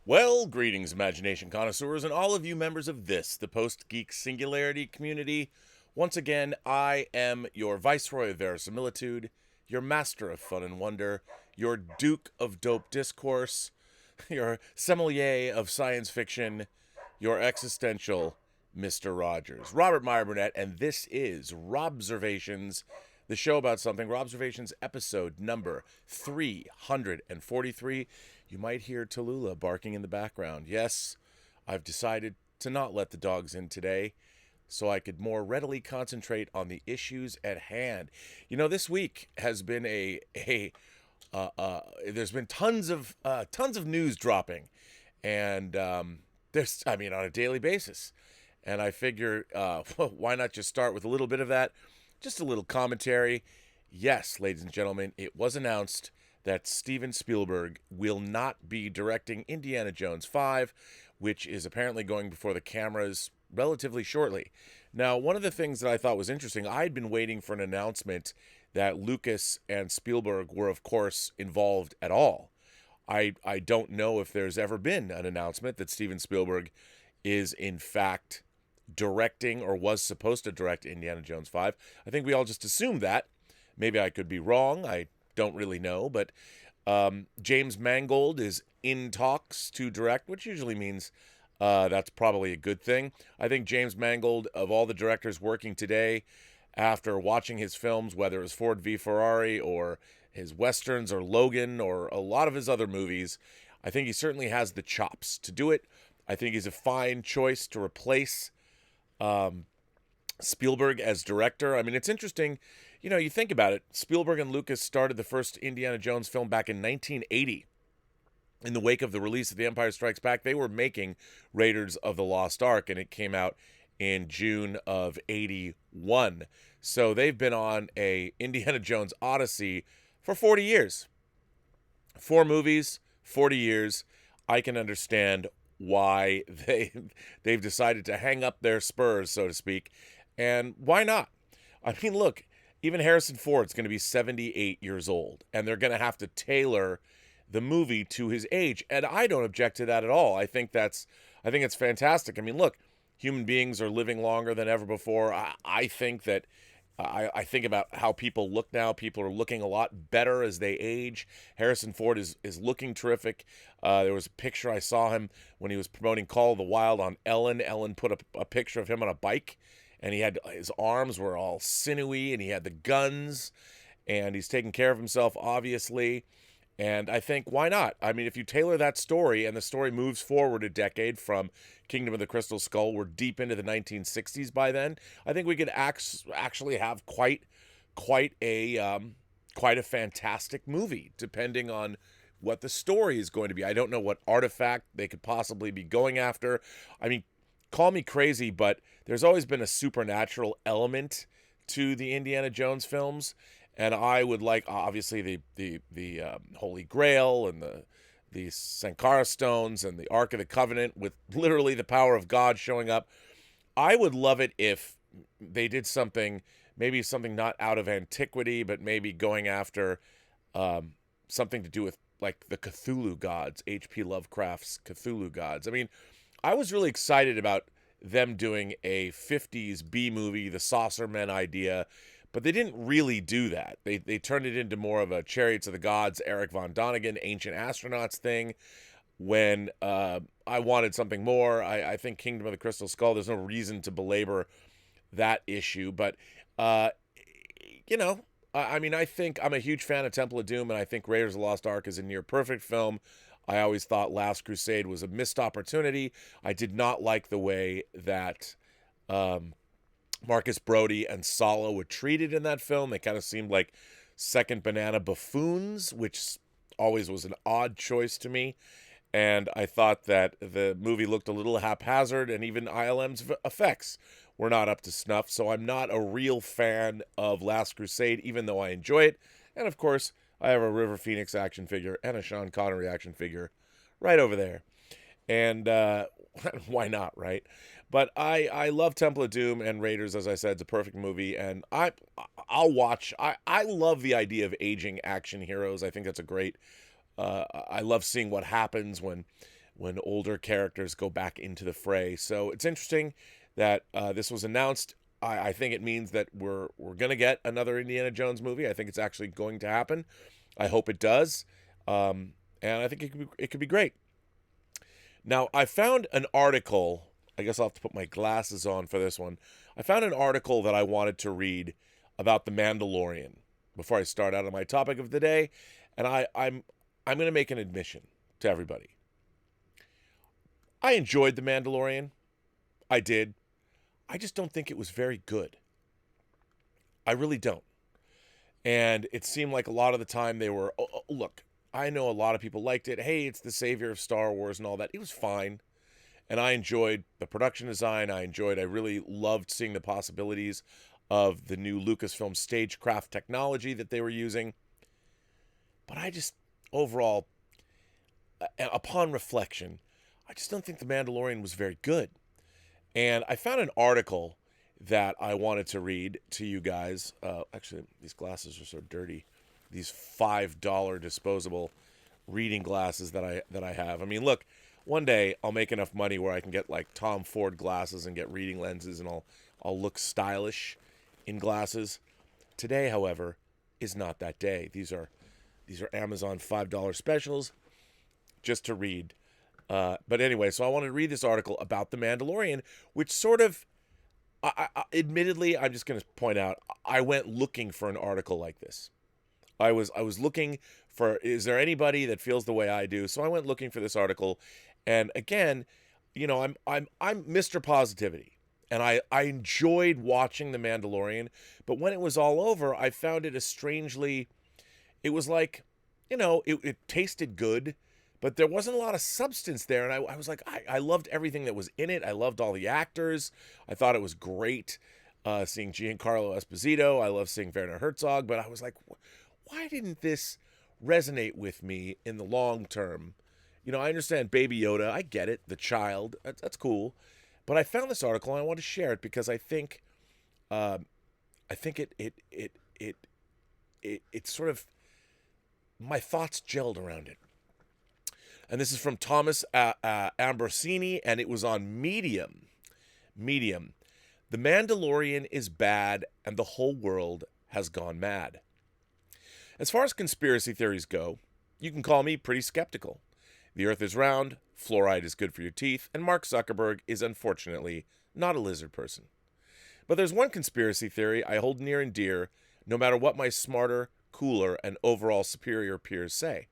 Well, greetings, imagination connoisseurs, and all of you members of this, the Post-Geek Singularity community. Once again, I am your Viceroy of Verisimilitude, your Master of Fun and Wonder, your Duke of Dope Discourse, your Sommelier of Science Fiction, your existential Mr. Rogers. Robert Meyer Burnett, and this is Robservations, the show about something. Robservations episode number 343. You might hear Tallulah barking in the background. Yes, I've decided to not let the dogs in today so I could more readily concentrate on the issues at hand. You know, this week has been there's been tons of news dropping, and there's on a daily basis. And I figure, why not just start with a little bit of that, just a little commentary. Yes, ladies and gentlemen, it was announced that Steven Spielberg will not be directing Indiana Jones 5, which is apparently going before the cameras relatively shortly. Now, one of the things that I thought was interesting, I'd been waiting for an announcement that Lucas and Spielberg were, of course, involved at all. I don't know if there's ever been an announcement that Steven Spielberg is, in fact, directing or was supposed to direct Indiana Jones 5. I think we all just assumed that. Maybe I could be wrong. I don't really know, but James Mangold is in talks to direct, which usually means that's probably a good thing. I think James Mangold, of all the directors working today, after watching his films, whether it was Ford v Ferrari or his Westerns or Logan or a lot of his other movies, I think he certainly has the chops to do it. I think he's a fine choice to replace Spielberg as director. I mean, it's interesting. You know, you think about it. Spielberg and Lucas started the first Indiana Jones film back in 1980. In the wake of the release of The Empire Strikes Back, they were making Raiders of the Lost Ark, and it came out in June of 81. So they've been on a Indiana Jones Odyssey for 40 years. 4 movies, 40 years. I can understand why they've decided to hang up their spurs, so to speak. And why not? I mean, look, even Harrison Ford's going to be 78 years old, and they're going to have to tailor the movie to his age. And I don't object to that at all. I think it's fantastic. I mean, look, human beings are living longer than ever before. I think that I think about how people look now. People are looking a lot better as they age. Harrison Ford is looking terrific. There was a picture I saw him when he was promoting Call of the Wild on Ellen. Ellen put a picture of him on a bike, and his arms were all sinewy, and he had the guns, and he's taking care of himself, obviously. And I think, why not? I mean, if you tailor that story and the story moves forward a decade from Kingdom of the Crystal Skull, we're deep into the 1960s by then. I think we could actually have quite a fantastic movie, depending on what the story is going to be. I don't know what artifact they could possibly be going after. I mean, call me crazy, but there's always been a supernatural element to the Indiana Jones films. And I would like, obviously, the Holy Grail and the Sankara stones and the Ark of the Covenant with literally the power of God showing up. I would love it if they did something, maybe something not out of antiquity, but maybe going after something to do with like the Cthulhu gods, H.P. Lovecraft's Cthulhu gods. I mean, I was really excited about them doing a 50s B movie, the Saucermen idea. But they didn't really do that. They turned it into more of a Chariots of the Gods, Eric Von Donigan, Ancient Astronauts thing. When I wanted something more, I think Kingdom of the Crystal Skull, there's no reason to belabor that issue. But, I think I'm a huge fan of Temple of Doom, and I think Raiders of the Lost Ark is a near perfect film. I always thought Last Crusade was a missed opportunity. I did not like the way that Marcus Brody and Sala were treated in that film. They kind of seemed like second banana buffoons, which always was an odd choice to me. And I thought that the movie looked a little haphazard, and even ILM's effects were not up to snuff. So I'm not a real fan of Last Crusade, even though I enjoy it. And of course, I have a River Phoenix action figure and a Sean Connery action figure right over there. And why not, right? But I love Temple of Doom, and Raiders, as I said, it's a perfect movie, and I'll watch. I love the idea of aging action heroes. I think that's a great. I love seeing what happens when when older characters go back into the fray. So it's interesting that this was announced. I think it means that we're going to get another Indiana Jones movie. I think it's actually going to happen. I hope it does. And I think it could be great. Now, I found an article. I guess I'll have to put my glasses on for this one. I found an article that I wanted to read about The Mandalorian before I start out on my topic of the day. And I'm going to make an admission to everybody. I enjoyed The Mandalorian. I did. I just don't think it was very good. I really don't. And it seemed like a lot of the time they were, look, I know a lot of people liked it. Hey, it's the savior of Star Wars and all that. It was fine. And I enjoyed the production design. I really loved seeing the possibilities of the new Lucasfilm stagecraft technology that they were using. But I just, overall, upon reflection, I just don't think The Mandalorian was very good. And I found an article that I wanted to read to you guys. Actually, these glasses are so dirty. These $5 disposable reading glasses that I have. I mean, look, one day I'll make enough money where I can get like Tom Ford glasses and get reading lenses, and I'll look stylish in glasses. Today, however, is not that day. These are Amazon $5 specials just to read. But anyway, so I wanted to read this article about The Mandalorian, which sort of, admittedly, I'm just going to point out, I went looking for an article like this. I was looking for, is there anybody that feels the way I do? So I went looking for this article, and again, you know, I'm Mr. Positivity, and I enjoyed watching The Mandalorian, but when it was all over, I found it it was like, you know, it tasted good, but there wasn't a lot of substance there. And I was like, I loved everything that was in it. I loved all the actors. I thought it was great seeing Giancarlo Esposito. I love seeing Werner Herzog. But I was like, why didn't this resonate with me in the long term? You know, I understand Baby Yoda. I get it. The child. That's cool. But I found this article and I want to share it because I think it sort of, my thoughts gelled around it. And this is from Thomas Ambrosini, and it was on Medium. Medium. The Mandalorian is bad, and the whole world has gone mad. As far as conspiracy theories go, you can call me pretty skeptical. The earth is round, fluoride is good for your teeth, and Mark Zuckerberg is unfortunately not a lizard person. But there's one conspiracy theory I hold near and dear, no matter what my smarter, cooler, and overall superior peers say.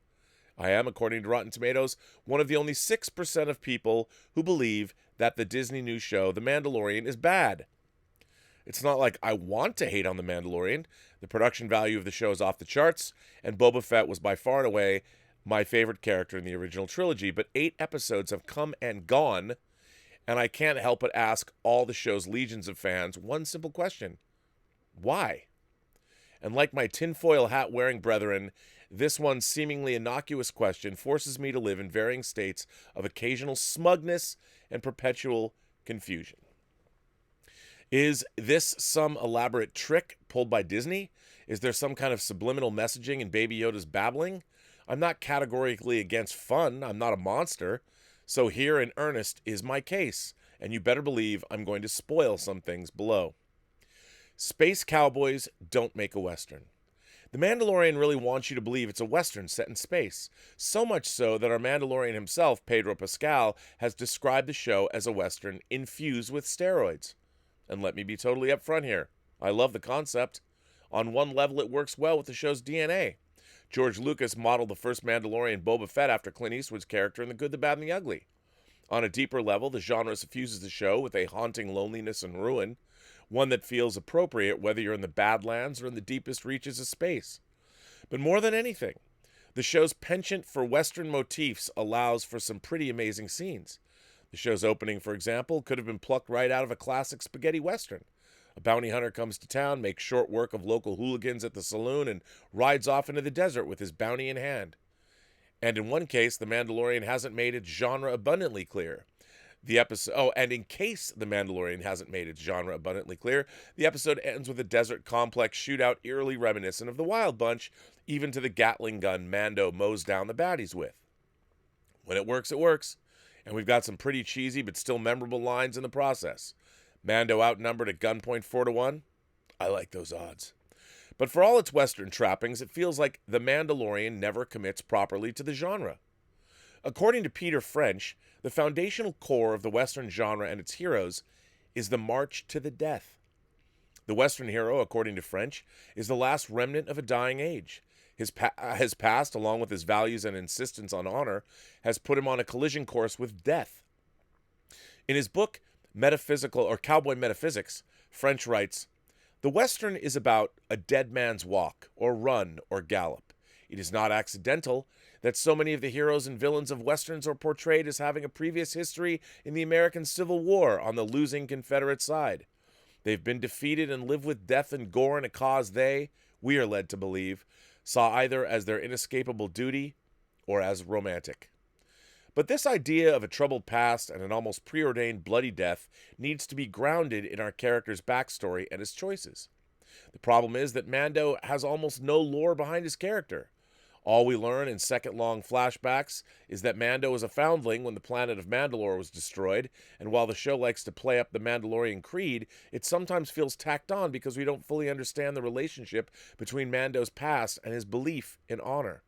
I am, according to Rotten Tomatoes, one of the only 6% of people who believe that the Disney news show The Mandalorian is bad. It's not like I want to hate on The Mandalorian. The production value of the show is off the charts, and Boba Fett was by far and away my favorite character in the original trilogy, but 8 episodes have come and gone, and I can't help but ask all the show's legions of fans one simple question. Why? And like my tinfoil hat-wearing brethren, this one seemingly innocuous question forces me to live in varying states of occasional smugness and perpetual confusion. Is this some elaborate trick pulled by Disney? Is there some kind of subliminal messaging in Baby Yoda's babbling? I'm not categorically against fun. I'm not a monster. So here in earnest is my case, and you better believe I'm going to spoil some things below. Space cowboys don't make a Western. The Mandalorian really wants you to believe it's a Western set in space, so much so that our Mandalorian himself, Pedro Pascal, has described the show as a Western infused with steroids. And let me be totally upfront here. I love the concept. On one level, it works well with the show's DNA. George Lucas modeled the first Mandalorian, Boba Fett, after Clint Eastwood's character in The Good, the Bad, and the Ugly. On a deeper level, the genre suffuses the show with a haunting loneliness and ruin, one that feels appropriate whether you're in the Badlands or in the deepest reaches of space. But more than anything, the show's penchant for Western motifs allows for some pretty amazing scenes. The show's opening, for example, could have been plucked right out of a classic spaghetti Western. A bounty hunter comes to town, makes short work of local hooligans at the saloon, and rides off into the desert with his bounty in hand. And in one case, The Mandalorian hasn't made its genre abundantly clear. And in case The Mandalorian hasn't made its genre abundantly clear, the episode ends with a desert complex shootout eerily reminiscent of the Wild Bunch, even to the Gatling gun Mando mows down the baddies with. When it works, it works. And we've got some pretty cheesy but still memorable lines in the process. Mando outnumbered at gunpoint 4-1. I like those odds. But for all its Western trappings, it feels like The Mandalorian never commits properly to the genre. According to Peter French, the foundational core of the Western genre and its heroes is the march to the death. The Western hero, according to French, is the last remnant of a dying age. His past, along with his values and insistence on honor, has put him on a collision course with death. In his book, Metaphysical or Cowboy Metaphysics, French writes, "The Western is about a dead man's walk, or run, or gallop. It is not accidental that so many of the heroes and villains of Westerns are portrayed as having a previous history in the American Civil War on the losing Confederate side. They've been defeated and live with death and gore in a cause they, we are led to believe, saw either as their inescapable duty or as romantic. But this idea of a troubled past and an almost preordained bloody death needs to be grounded in our character's backstory and his choices. The problem is that Mando has almost no lore behind his character. All we learn in second-long flashbacks is that Mando was a foundling when the planet of Mandalore was destroyed, and while the show likes to play up the Mandalorian creed, it sometimes feels tacked on because we don't fully understand the relationship between Mando's past and his belief in honor.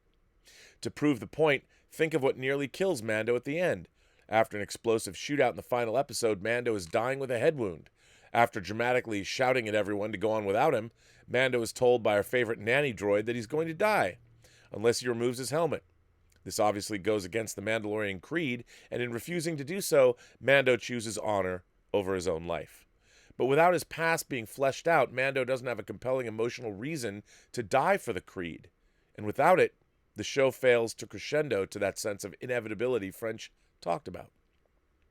To prove the point, think of what nearly kills Mando at the end. After an explosive shootout in the final episode, Mando is dying with a head wound. After dramatically shouting at everyone to go on without him, Mando is told by our favorite nanny droid that he's going to die, unless he removes his helmet. This obviously goes against the Mandalorian creed, and in refusing to do so, Mando chooses honor over his own life. But without his past being fleshed out, Mando doesn't have a compelling emotional reason to die for the creed. And without it, the show fails to crescendo to that sense of inevitability French talked about.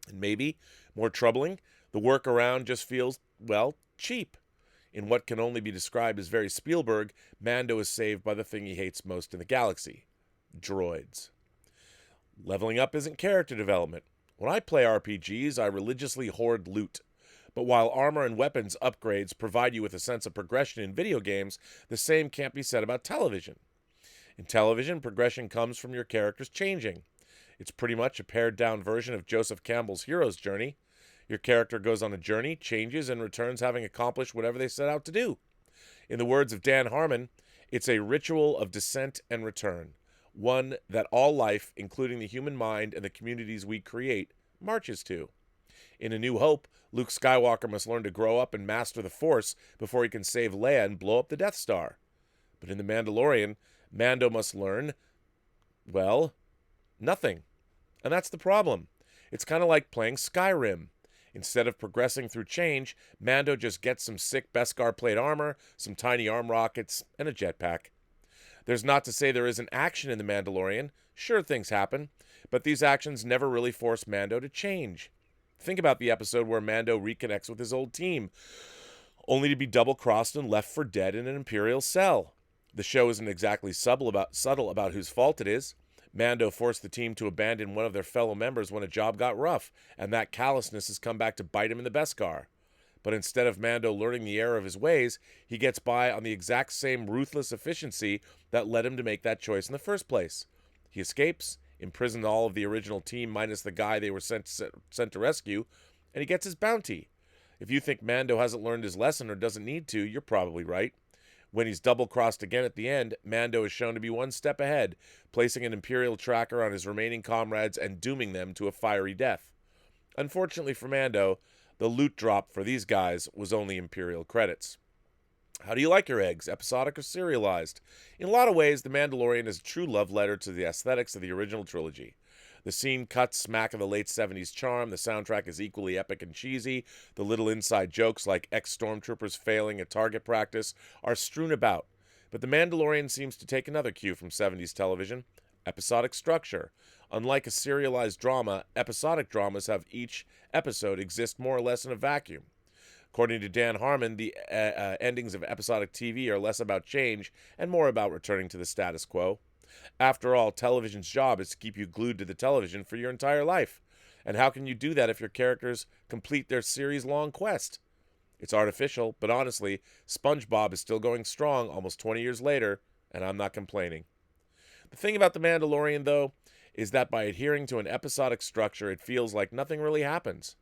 And maybe, more troubling, the workaround just feels, well, cheap. In what can only be described as very Spielberg, Mando is saved by the thing he hates most in the galaxy: droids. Leveling up isn't character development. When I play RPGs, I religiously hoard loot. But while armor and weapons upgrades provide you with a sense of progression in video games, the same can't be said about television. In television, progression comes from your characters changing. It's pretty much a pared-down version of Joseph Campbell's hero's journey. Your character goes on a journey, changes, and returns having accomplished whatever they set out to do. In the words of Dan Harmon, it's a ritual of descent and return, one that all life, including the human mind and the communities we create, marches to. In A New Hope, Luke Skywalker must learn to grow up and master the Force before he can save Leia and blow up the Death Star. But in The Mandalorian, Mando must learn, well, nothing. And that's the problem. It's kind of like playing Skyrim. Instead of progressing through change, Mando just gets some sick Beskar plate armor, some tiny arm rockets, and a jetpack. There's not to say there isn't action in The Mandalorian. Sure, things happen, but these actions never really force Mando to change. Think about the episode where Mando reconnects with his old team, only to be double-crossed and left for dead in an Imperial cell. The show isn't exactly subtle about whose fault it is. Mando forced the team to abandon one of their fellow members when a job got rough, and that callousness has come back to bite him in the Beskar. But instead of Mando learning the error of his ways, he gets by on the exact same ruthless efficiency that led him to make that choice in the first place. He escapes, imprisons all of the original team minus the guy they were sent to rescue, and he gets his bounty. If you think Mando hasn't learned his lesson or doesn't need to, you're probably right. When he's double-crossed again at the end, Mando is shown to be one step ahead, placing an Imperial tracker on his remaining comrades and dooming them to a fiery death. Unfortunately for Mando, the loot drop for these guys was only Imperial credits. How do you like your eggs, episodic or serialized? In a lot of ways, The Mandalorian is a true love letter to the aesthetics of the original trilogy. The scene cuts smack of the late 70s charm, the soundtrack is equally epic and cheesy, the little inside jokes like ex-stormtroopers failing at target practice are strewn about. But The Mandalorian seems to take another cue from 70s television: episodic structure. Unlike a serialized drama, episodic dramas have each episode exist more or less in a vacuum. According to Dan Harmon, the endings of episodic TV are less about change and more about returning to the status quo. After all, television's job is to keep you glued to the television for your entire life. And how can you do that if your characters complete their series-long quest? It's artificial, but honestly, SpongeBob is still going strong almost 20 years later, and I'm not complaining. The thing about The Mandalorian, though, is that by adhering to an episodic structure, it feels like nothing really happens.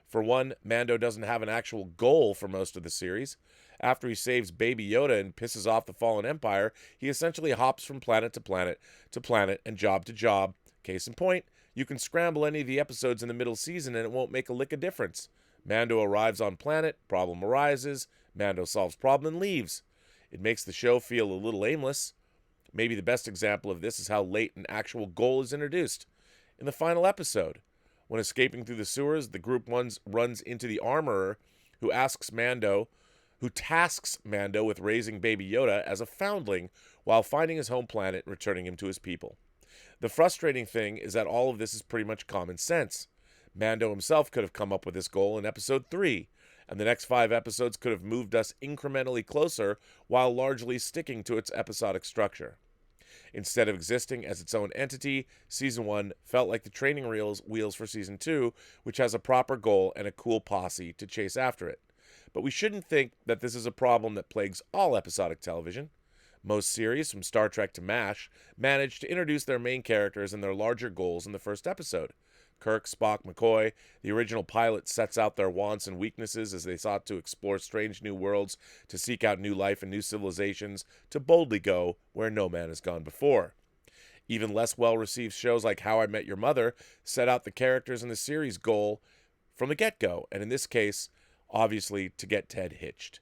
For one, Mando doesn't have an actual goal for most of the series. After he saves Baby Yoda and pisses off the fallen Empire, he essentially hops from planet to planet to planet and job to job. Case in point, you can scramble any of the episodes in the middle season and it won't make a lick of difference. Mando arrives on planet, problem arises, Mando solves problem and leaves. It makes the show feel a little aimless. Maybe the best example of this is how late an actual goal is introduced. In the final episode, when escaping through the sewers, the group runs into the armorer who tasks Mando with raising Baby Yoda as a foundling while finding his home planet and returning him to his people. The frustrating thing is that all of this is pretty much common sense. Mando himself could have come up with this goal in episode 3, and the next 5 episodes could have moved us incrementally closer while largely sticking to its episodic structure. Instead of existing as its own entity, Season 1 felt like the training wheels for Season 2, which has a proper goal and a cool posse to chase after it. But we shouldn't think that this is a problem that plagues all episodic television. Most series, from Star Trek to MASH, manage to introduce their main characters and their larger goals in the first episode. Kirk, Spock, McCoy, the original pilot sets out their wants and weaknesses as they sought to explore strange new worlds, to seek out new life and new civilizations, to boldly go where no man has gone before. Even less well-received shows like How I Met Your Mother set out the characters in the series' goal from the get-go, and in this case, obviously, to get Ted hitched.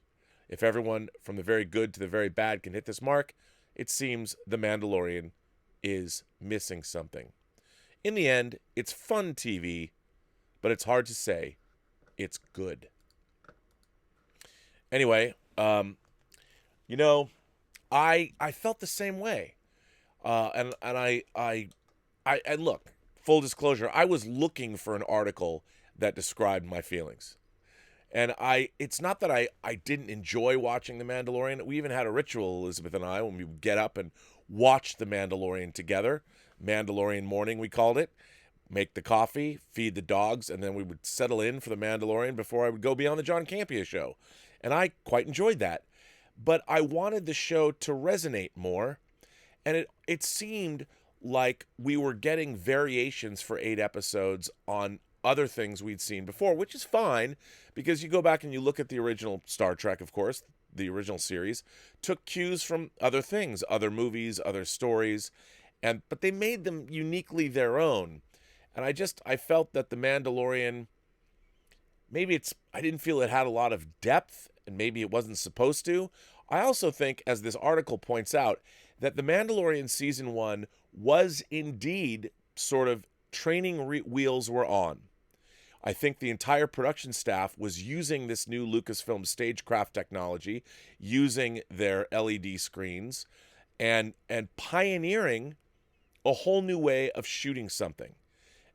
If everyone from the very good to the very bad can hit this mark, it seems The Mandalorian is missing something. In the end, it's fun TV, but it's hard to say it's good. Anyway, I felt the same way. And I look, full disclosure, I was looking for an article that described my feelings. And it's not that I didn't enjoy watching The Mandalorian. We even had a ritual, Elizabeth and I, when we would get up and watch The Mandalorian together. Mandalorian morning, we called it. Make the coffee, feed the dogs, and then we would settle in for The Mandalorian before I would go be on the John Campea show. And I quite enjoyed that. But I wanted the show to resonate more. And it seemed like we were getting variations for 8 episodes on other things we'd seen before, which is fine, because you go back and you look at the original Star Trek, of course, the original series, took cues from other things, other movies, other stories, but they made them uniquely their own. And I felt that The Mandalorian, I didn't feel it had a lot of depth, and maybe it wasn't supposed to. I also think, as this article points out, that The Mandalorian Season 1 was indeed sort of training wheels were on. I think the entire production staff was using this new Lucasfilm stagecraft technology, using their LED screens, and pioneering a whole new way of shooting something.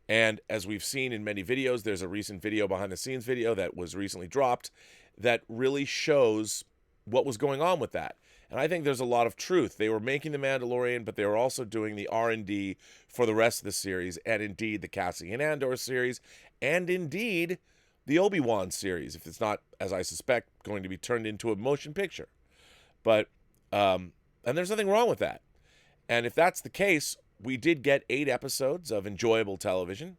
And as we've seen in many videos, there's a recent video, behind the scenes video, that was recently dropped that really shows what was going on with that. And I think there's a lot of truth. They were making The Mandalorian, but they were also doing the R&D for the rest of the series, and indeed the Cassian Andor series, and indeed the Obi-Wan series, if it's not, as I suspect, going to be turned into a motion picture. But, and there's nothing wrong with that. And if that's the case, we did get 8 episodes of enjoyable television.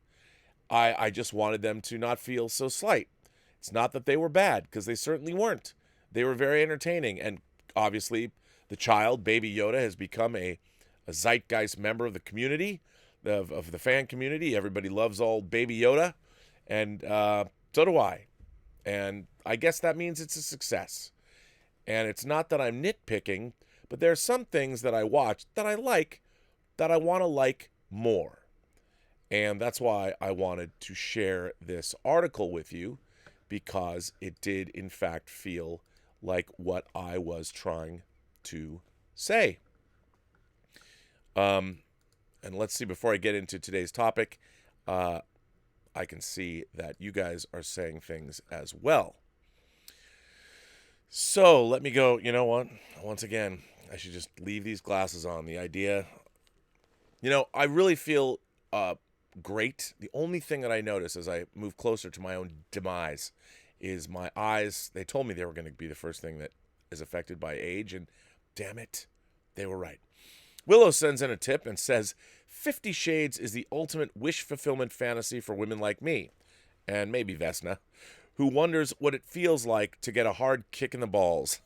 I just wanted them to not feel so slight. It's not that they were bad, because they certainly weren't. They were very entertaining, and obviously the child, Baby Yoda, has become a zeitgeist member of the community, of the fan community. Everybody loves old Baby Yoda, and so do I. And I guess that means it's a success. And it's not that I'm nitpicking, but there are some things that I watch that I like, that I want to like more. And that's why I wanted to share this article with you, because it did, in fact, feel like what I was trying to say. And let's see, before I get into today's topic, I can see that you guys are saying things as well. So let me go. You know what? Once again, I should just leave these glasses on. The idea, I really feel great. The only thing that I notice as I move closer to my own demise is my eyes. They told me they were going to be the first thing that is affected by age, and damn it, they were right. Willow sends in a tip and says, "50 Shades is the ultimate wish fulfillment fantasy for women like me," and maybe Vesna, "who wonders what it feels like to get a hard kick in the balls.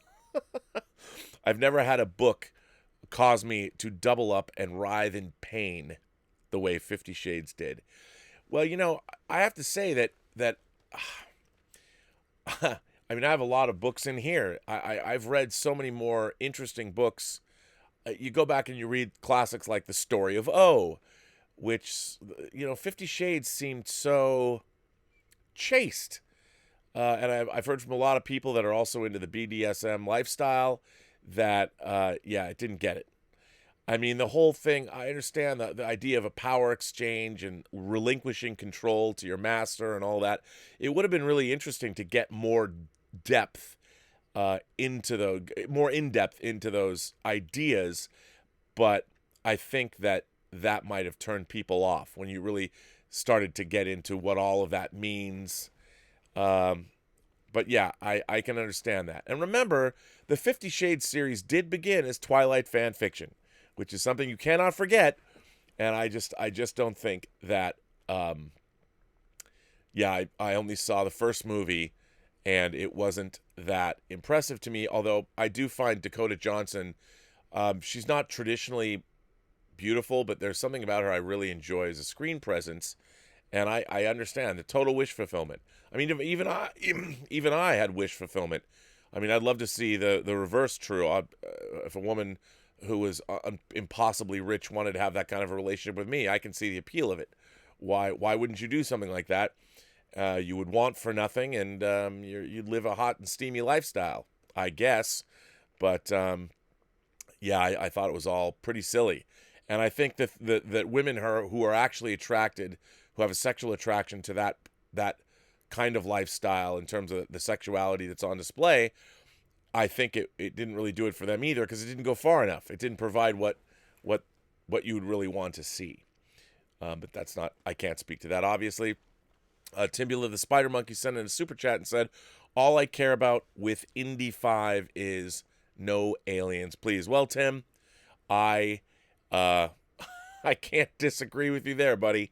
I've never had a book cause me to double up and writhe in pain the way 50 Shades did." Well, I have to say that I mean, I have a lot of books in here. I've read so many more interesting books. You go back and you read classics like The Story of O, which, 50 Shades seemed so chaste. And I've heard from a lot of people that are also into the BDSM lifestyle that, it didn't get it. I mean, the whole thing, I understand the idea of a power exchange and relinquishing control to your master and all that. It would have been really interesting to get more depth more in-depth into those ideas, but I think that might have turned people off when you really started to get into what all of that means. But yeah, I can understand that. And remember, the 50 Shades series did begin as Twilight fan fiction, which is something you cannot forget. And I just don't think that, I only saw the first movie and it wasn't that impressive to me. Although I do find Dakota Johnson, she's not traditionally beautiful, but there's something about her I really enjoy as a screen presence. And I understand the total wish fulfillment. I mean, even I had wish fulfillment. I mean, I'd love to see the reverse true. If a woman who was impossibly rich wanted to have that kind of a relationship with me, I can see the appeal of it. Why wouldn't you do something like that? You would want for nothing, and you'd live a hot and steamy lifestyle, I guess. But I thought it was all pretty silly, and I think that women who are actually attracted, who have a sexual attraction to that kind of lifestyle in terms of the sexuality that's on display, I think it didn't really do it for them either, because it didn't go far enough. It didn't provide what you would really want to see. But that's not, I can't speak to that, obviously. Timbula the Spider Monkey sent in a super chat and said, "All I care about with Indy 5 is no aliens, please." Well, Tim, I can't disagree with you there, buddy.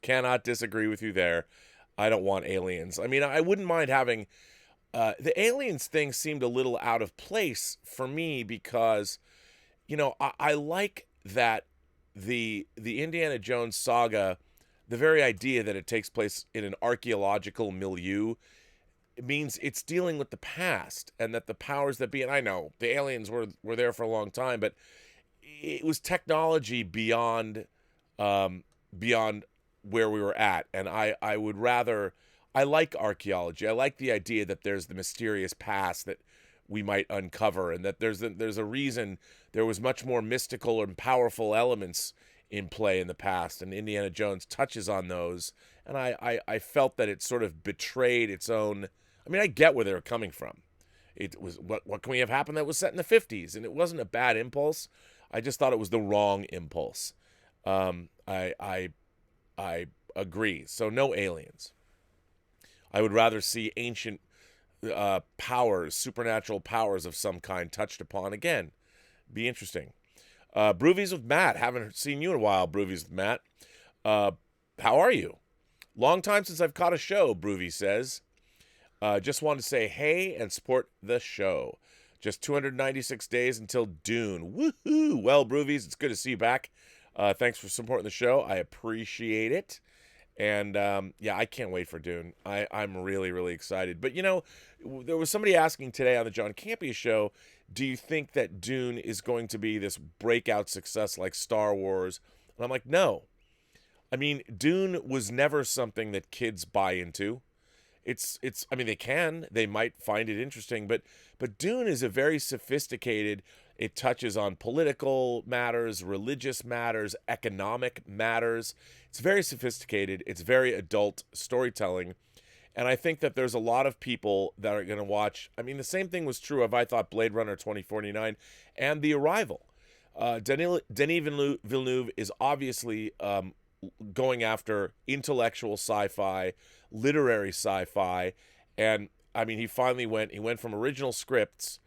Cannot disagree with you there. I don't want aliens. I mean, I wouldn't mind having... the aliens thing seemed a little out of place for me because, I like that the Indiana Jones saga, the very idea that it takes place in an archaeological milieu, means it's dealing with the past, and that the powers that be, and I know the aliens were there for a long time, but it was technology beyond where we were at. And I would rather... I like archaeology. I like the idea that there's the mysterious past that we might uncover, and that there's a reason there was much more mystical and powerful elements in play in the past, and Indiana Jones touches on those. And I felt that it sort of betrayed its own... I mean, I get where they were coming from. It was, what can we have happened that was set in the 50s? And it wasn't a bad impulse. I just thought it was the wrong impulse. I agree. So no aliens. I would rather see ancient powers, supernatural powers of some kind touched upon again. Be interesting. Broovies with Matt. Haven't seen you in a while, Broovies with Matt. How are you? Long time since I've caught a show, Broovy says. Just wanted to say hey and support the show. Just 296 days until Dune. Woohoo! Well, Broovies, it's good to see you back. Thanks for supporting the show. I appreciate it. And, I can't wait for Dune. I'm really, really excited. But, there was somebody asking today on the John Campea show, do you think that Dune is going to be this breakout success like Star Wars? And I'm like, no. I mean, Dune was never something that kids buy into. I mean, they might find it interesting, but Dune is a very sophisticated... It touches on political matters, religious matters, economic matters. It's very sophisticated. It's very adult storytelling. And I think that there's a lot of people that are going to watch. I mean, the same thing was true of, I thought, Blade Runner 2049 and The Arrival. Denis Villeneuve is obviously going after intellectual sci-fi, literary sci-fi. And, I mean, he went from original scripts,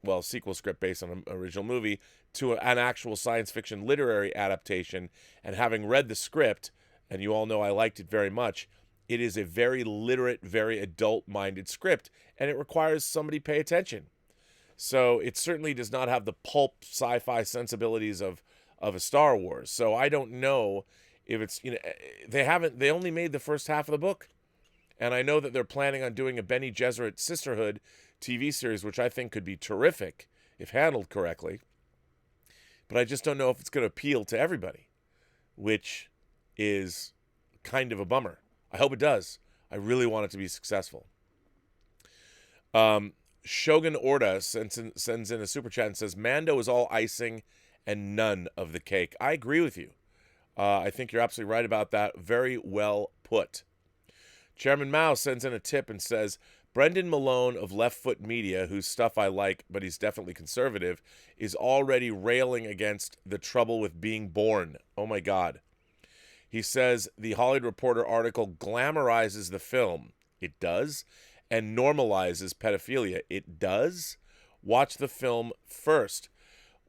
well, sequel script based on an original movie, to an actual science fiction literary adaptation. And having read the script, and you all know I liked it very much, it is a very literate, very adult-minded script, and it requires somebody to pay attention. So it certainly does not have the pulp sci-fi sensibilities of a Star Wars. So I don't know if it's, they only made the first half of the book. And I know that they're planning on doing a Bene Gesserit Sisterhood TV series, which I think could be terrific if handled correctly. But I just don't know if it's going to appeal to everybody, which is kind of a bummer. I hope it does. I really want it to be successful. Shogun Orta sends in a super chat and says, Mando is all icing and none of the cake. I agree with you. I think you're absolutely right about that. Very well put. Chairman Mao sends in a tip and says, Brendan Malone of Left Foot Media, whose stuff I like, but he's definitely conservative, is already railing against The Trouble with Being Born. Oh my God. He says the Hollywood Reporter article glamorizes the film. It does. And normalizes pedophilia. It does. Watch the film first.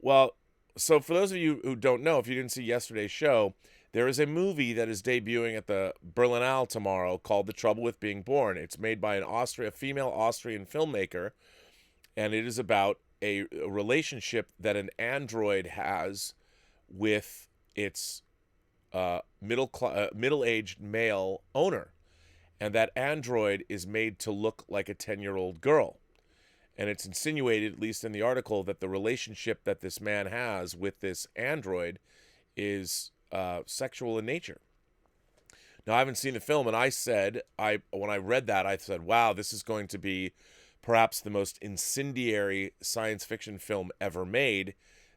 Well, so for those of you who don't know, if you didn't see yesterday's show, there is a movie that is debuting at the Berlinale tomorrow called The Trouble with Being Born. It's made by a female Austrian filmmaker, and it is about a relationship that an android has with its middle-aged male owner. And that android is made to look like a 10-year-old girl. And it's insinuated, at least in the article, that the relationship that this man has with this android is sexual in nature. Now, I haven't seen the film, and when I read that, I said, wow, this is going to be perhaps the most incendiary science fiction film ever made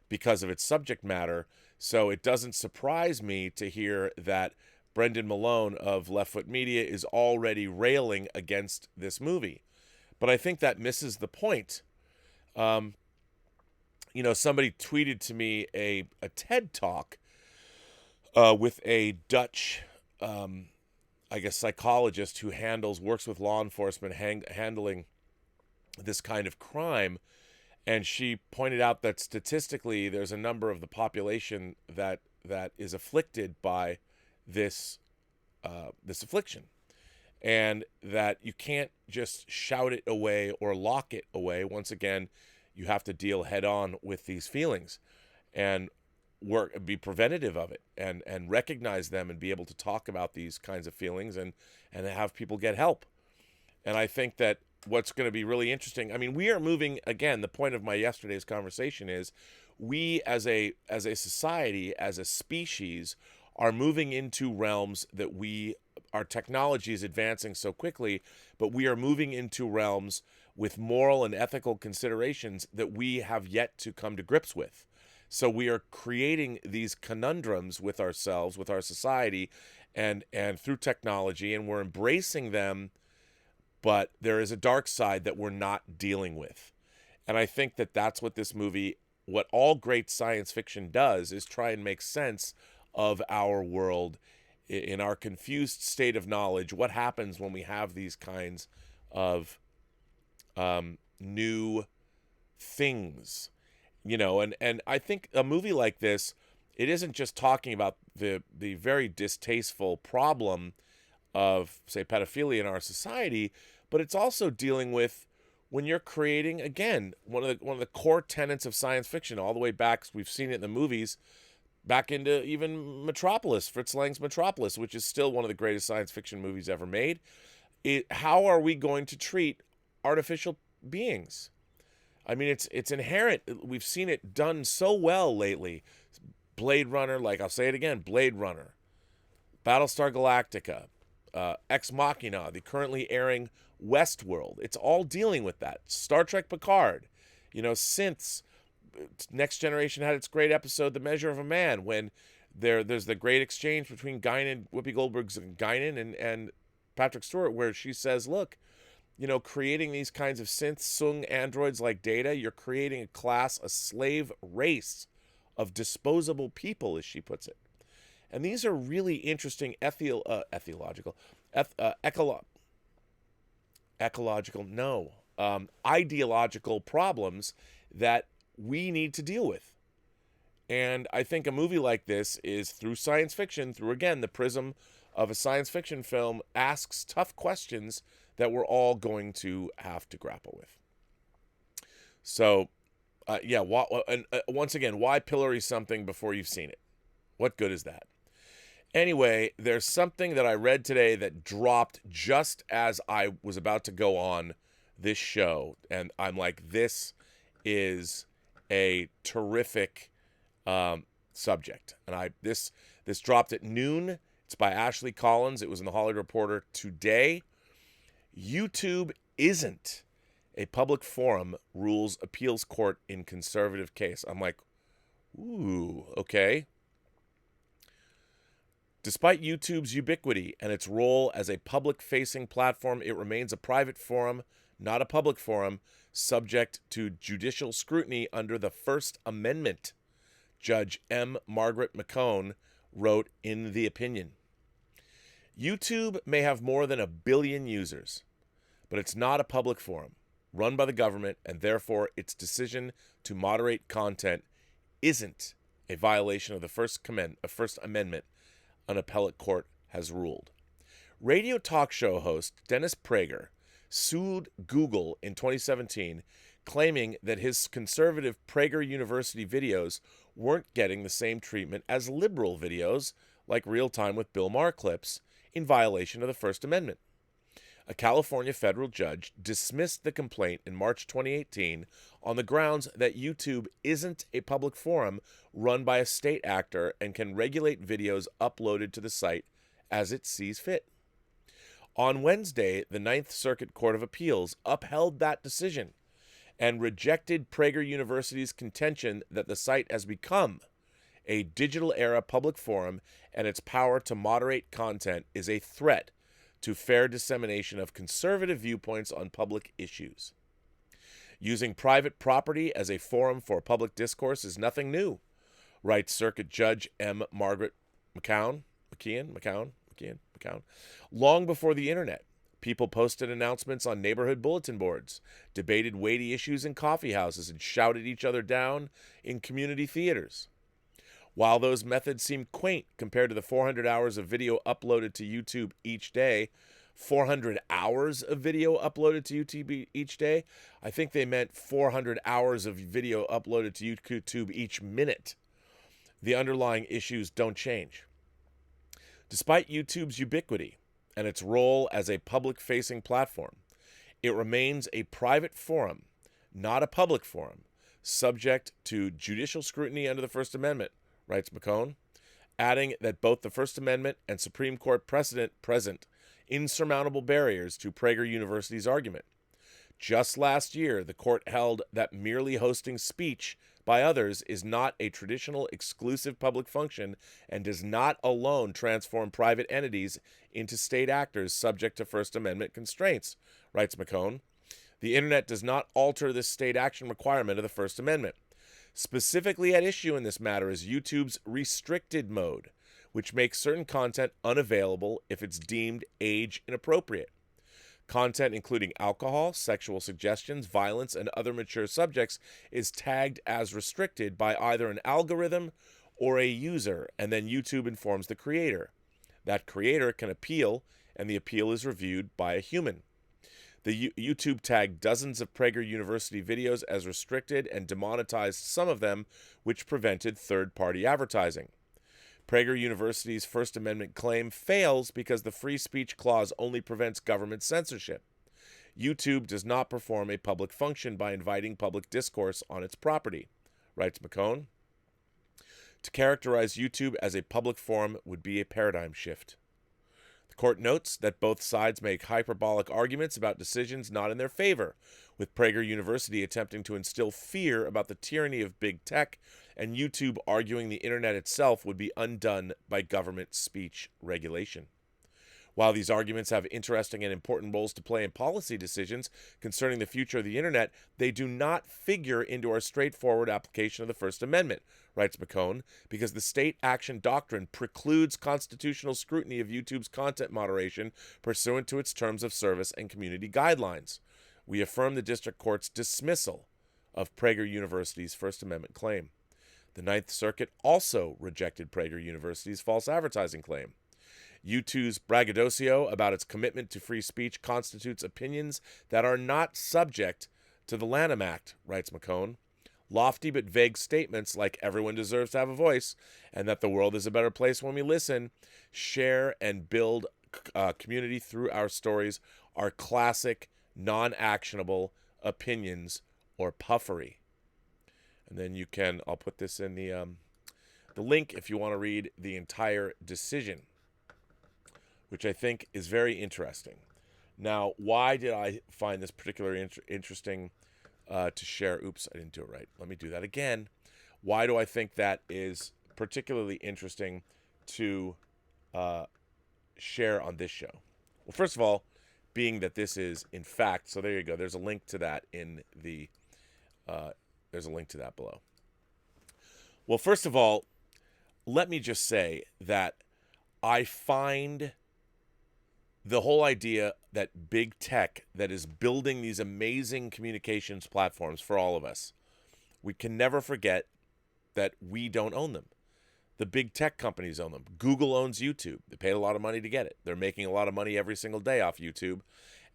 because of its subject matter. So it doesn't surprise me to hear that Brendan Malone of Left Foot Media is already railing against this movie. But I think that misses the point. Somebody tweeted to me a TED Talk with a Dutch, psychologist who works with law enforcement handling this kind of crime. And she pointed out that statistically there's a number of the population that is afflicted by this affliction, and that you can't just shout it away or lock it away. Once again, you have to deal head on with these feelings and be preventative of it, and recognize them and be able to talk about these kinds of feelings and have people get help. And I think that what's going to be really interesting, I mean, we are moving, again, the point of my yesterday's conversation is we as a society, as a species, are moving into realms that our technology is advancing so quickly, but we are moving into realms with moral and ethical considerations that we have yet to come to grips with. So we are creating these conundrums with ourselves, with our society, and through technology, and we're embracing them, but there is a dark side that we're not dealing with. And I think that that's what this movie, what all great science fiction does, is try and make sense of our world in our confused state of knowledge. What happens when we have these kinds of new things, and I think a movie like this, it isn't just talking about the very distasteful problem of, say, pedophilia in our society, but it's also dealing with when you're creating, again, one of the core tenets of science fiction, all the way back, we've seen it in the movies, back into even Metropolis, Fritz Lang's Metropolis, which is still one of the greatest science fiction movies ever made. How are we going to treat artificial beings? I mean, it's inherent. We've seen it done so well lately. Blade Runner, I'll say it again, Blade Runner, Battlestar Galactica, Ex Machina, the currently airing Westworld. It's all dealing with that. Star Trek Picard, synths. Next Generation had its great episode, The Measure of a Man, when there's the great exchange between Guinan, Whoopi Goldberg's Guinan and Patrick Stewart, where she says, look, creating these kinds of synth Sung androids like Data, you're creating a class, a slave race of disposable people, as she puts it. And these are really interesting ideological problems that we need to deal with. And I think a movie like this is, through science fiction, through, again, the prism of a science fiction film, asks tough questions that we're all going to have to grapple with. So, once again, why pillory something before you've seen it? What good is that? Anyway, there's something that I read today that dropped just as I was about to go on this show, and I'm like, this is a terrific subject. And this dropped at noon. It's by Ashley Collins. It was in the Hollywood Reporter today. YouTube isn't a public forum, rules appeals court in conservative case. I'm like, ooh, okay. Despite YouTube's ubiquity and its role as a public-facing platform, it remains a private forum, not a public forum, subject to judicial scrutiny under the First Amendment, Judge M. Margaret McCone wrote in the opinion. YouTube may have more than 1 billion users, but it's not a public forum run by the government, and therefore its decision to moderate content isn't a violation of the First Amendment, an appellate court has ruled. Radio talk show host Dennis Prager sued Google in 2017, claiming that his conservative Prager University videos weren't getting the same treatment as liberal videos, like Real Time with Bill Maher clips, in violation of the First Amendment. A California federal judge dismissed the complaint in March 2018 on the grounds that YouTube isn't a public forum run by a state actor and can regulate videos uploaded to the site as it sees fit. On Wednesday, the Ninth Circuit Court of Appeals upheld that decision and rejected Prager University's contention that the site has become a digital-era public forum and its power to moderate content is a threat to fair dissemination of conservative viewpoints on public issues. Using private property as a forum for public discourse is nothing new, writes Circuit Judge M. Margaret McCown. Long before the internet, people posted announcements on neighborhood bulletin boards, debated weighty issues in coffee houses, and shouted each other down in community theaters. While those methods seem quaint compared to the 400 hours of video uploaded to YouTube each day, 400 hours of video uploaded to YouTube each day? I think they meant 400 hours of video uploaded to YouTube each minute. The underlying issues don't change. Despite YouTube's ubiquity and its role as a public-facing platform, it remains a private forum, not a public forum, subject to judicial scrutiny under the First Amendment, writes McCone, adding that both the First Amendment and Supreme Court precedent present insurmountable barriers to Prager University's argument. Just last year, the court held that merely hosting speech by others is not a traditional exclusive public function and does not alone transform private entities into state actors subject to First Amendment constraints, writes McCone. The internet does not alter this state action requirement of the First Amendment. Specifically at issue in this matter is YouTube's restricted mode, which makes certain content unavailable if it's deemed age inappropriate. Content including alcohol, sexual suggestions, violence, and other mature subjects is tagged as restricted by either an algorithm or a user, and then YouTube informs the creator. That creator can appeal, and the appeal is reviewed by a human. The YouTube tagged dozens of Prager University videos as restricted and demonetized some of them, which prevented third-party advertising. Prager University's First Amendment claim fails because the free speech clause only prevents government censorship. YouTube does not perform a public function by inviting public discourse on its property, writes McCone. To characterize YouTube as a public forum would be a paradigm shift. The court notes that both sides make hyperbolic arguments about decisions not in their favor, with Prager University attempting to instill fear about the tyranny of big tech and YouTube arguing the internet itself would be undone by government speech regulation. While these arguments have interesting and important roles to play in policy decisions concerning the future of the internet, they do not figure into our straightforward application of the First Amendment, writes McCone, because the state action doctrine precludes constitutional scrutiny of YouTube's content moderation pursuant to its terms of service and community guidelines. We affirm the district court's dismissal of Prager University's First Amendment claim. The Ninth Circuit also rejected Prager University's false advertising claim. U2's braggadocio about its commitment to free speech constitutes opinions that are not subject to the Lanham Act, writes McCone. Lofty but vague statements like everyone deserves to have a voice and that the world is a better place when we listen, share, and build community through our stories are classic, non-actionable opinions or puffery. And then you can, I'll put this in the link if you want to read the entire decision, which I think is very interesting. Now, why did I find this particularly interesting to share? Oops, I didn't do it right. Let me do that again. Why do I think that is particularly interesting to share on this show? Well, first of all, being that this is, in fact, so there you go. There's a link to that in the, there's a link to that below. Well, first of all, let me just say that I find the whole idea that big tech that is building these amazing communications platforms for all of us, we can never forget that we don't own them. The big tech companies own them. Google owns YouTube. They paid a lot of money to get it. They're making a lot of money every single day off YouTube.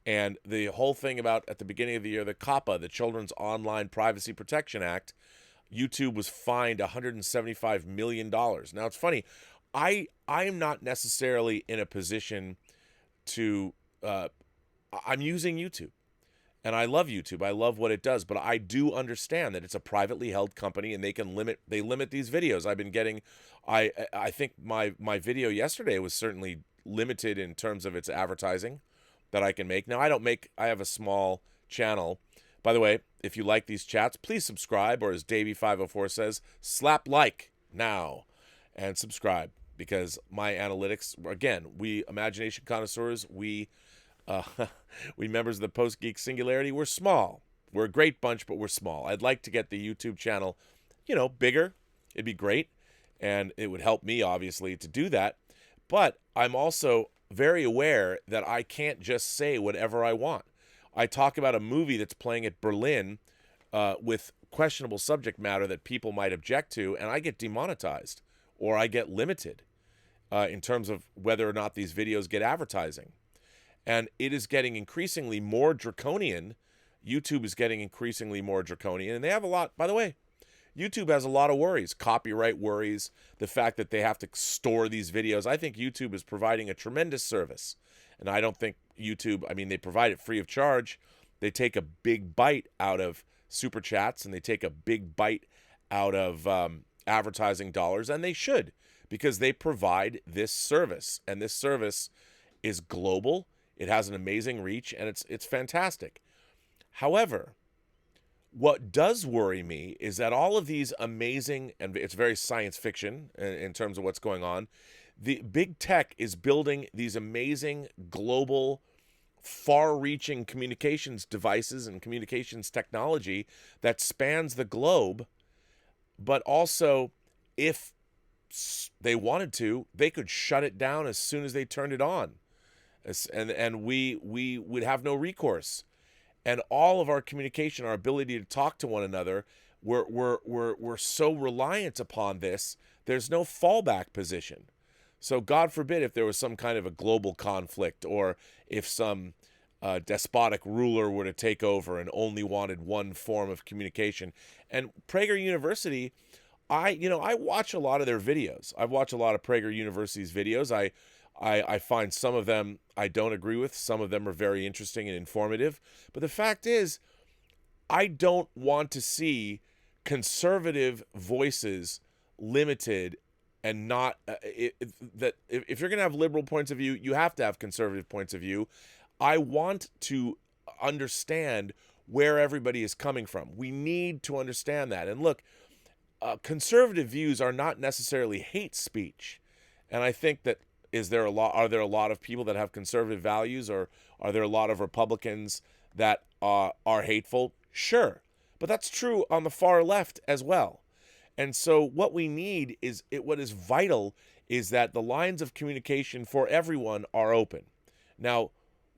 And the whole thing about, at the beginning of the year, the COPPA, the Children's Online Privacy Protection Act, YouTube was fined $175 million. Now, it's funny. I am not necessarily in a position to, I'm using YouTube. And I love YouTube. I love what it does, but I do understand that it's a privately held company and they limit these videos. I've been getting, I think my video yesterday was certainly limited in terms of its advertising that I can make. Now I have a small channel. By the way, if you like these chats, please subscribe, or as Davey504 says, slap like now and subscribe, because my analytics, again, we imagination connoisseurs, we members of the Post-Geek Singularity, we're small. We're a great bunch, but we're small. I'd like to get the YouTube channel, bigger. It'd be great, and it would help me, obviously, to do that. But I'm also very aware that I can't just say whatever I want. I talk about a movie that's playing at Berlin with questionable subject matter that people might object to, and I get demonetized, or I get limited in terms of whether or not these videos get advertising. And it is getting increasingly more draconian. YouTube is getting increasingly more draconian. And they have a lot, by the way, YouTube has a lot of worries, copyright worries, the fact that they have to store these videos. I think YouTube is providing a tremendous service. And I don't think YouTube, they provide it free of charge. They take a big bite out of super chats, and they take a big bite out of advertising dollars, and they should, because they provide this service. And this service is global. It has an amazing reach, and it's fantastic. However, what does worry me is that all of these amazing, and it's very science fiction in terms of what's going on, the big tech is building these amazing global, far-reaching communications devices and communications technology that spans the globe, but also, if they wanted to, they could shut it down as soon as they turned it on. And we would have no recourse, and all of our communication, our ability to talk to one another, we're so reliant upon this. There's no fallback position. So God forbid if there was some kind of a global conflict, or if some despotic ruler were to take over and only wanted one form of communication. And Prager University, I watch a lot of their videos. I've watched a lot of Prager University's videos. I find some of them I don't agree with. Some of them are very interesting and informative. But the fact is, I don't want to see conservative voices limited, and not that if you're going to have liberal points of view, you have to have conservative points of view. I want to understand where everybody is coming from. We need to understand that. And look, conservative views are not necessarily hate speech. And I think that, are there a lot of people that have conservative values, or are there a lot of Republicans that are hateful? Sure. But that's true on the far left as well. And so what we need is, what is vital is that the lines of communication for everyone are open. Now,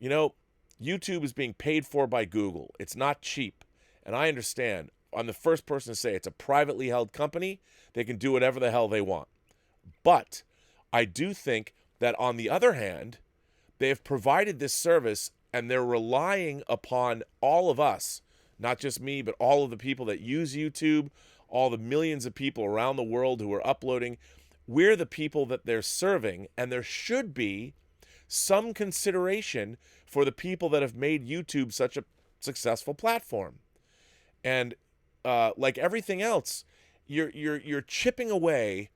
YouTube is being paid for by Google. It's not cheap. And I understand. I'm the first person to say it's a privately held company. They can do whatever the hell they want. But I do think that on the other hand, they have provided this service and they're relying upon all of us, not just me, but all of the people that use YouTube, all the millions of people around the world who are uploading. We're the people that they're serving, and there should be some consideration for the people that have made YouTube such a successful platform. And like everything else, you're chipping away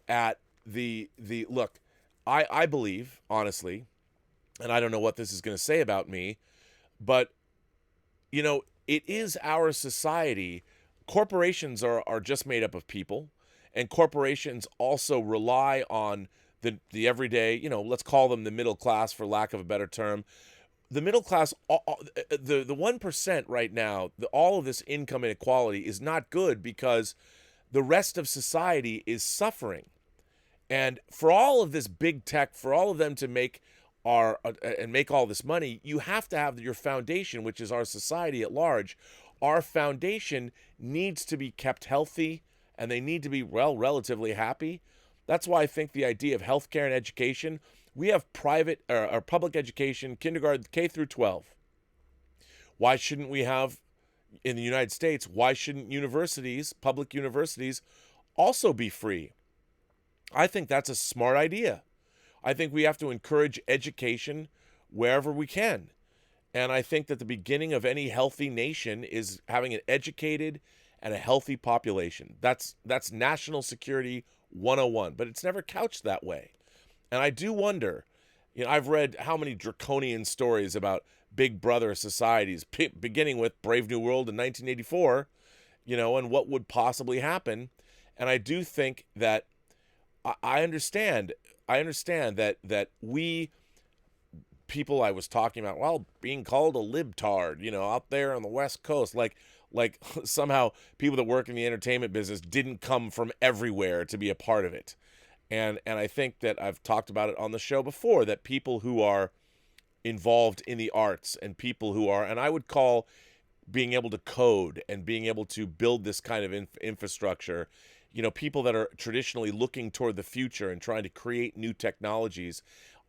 at the look. I believe, honestly, and I don't know what this is going to say about me, but you know, it is our society. Corporations are just made up of people, and corporations also rely on the everyday, you know, let's call them the middle class for lack of a better term. The middle class, the 1% right now, all of this income inequality is not good because the rest of society is suffering. And for all of this big tech, for all of them to make make all this money, you have to have your foundation, which is our society at large. Our foundation needs to be kept healthy, and they need to be, well, relatively happy. That's why I think the idea of healthcare and education, we have private or public education, kindergarten, K through 12. Why shouldn't we have, in the United States, why shouldn't universities, public universities, also be free? I think that's a smart idea. I think we have to encourage education wherever we can. And I think that the beginning of any healthy nation is having an educated and a healthy population. That's national security 101, but it's never couched that way. And I do wonder, you know, I've read how many draconian stories about Big Brother societies, beginning with Brave New World in 1984, you know, and what would possibly happen. And I do think that I understand that we people I was talking about, well, being called a libtard, you know, out there on the West Coast, like somehow people that work in the entertainment business didn't come from everywhere to be a part of it. And I think that I've talked about it on the show before, that people who are involved in the arts and people who are, and I would call being able to code and being able to build this kind of infrastructure, you know, people that are traditionally looking toward the future and trying to create new technologies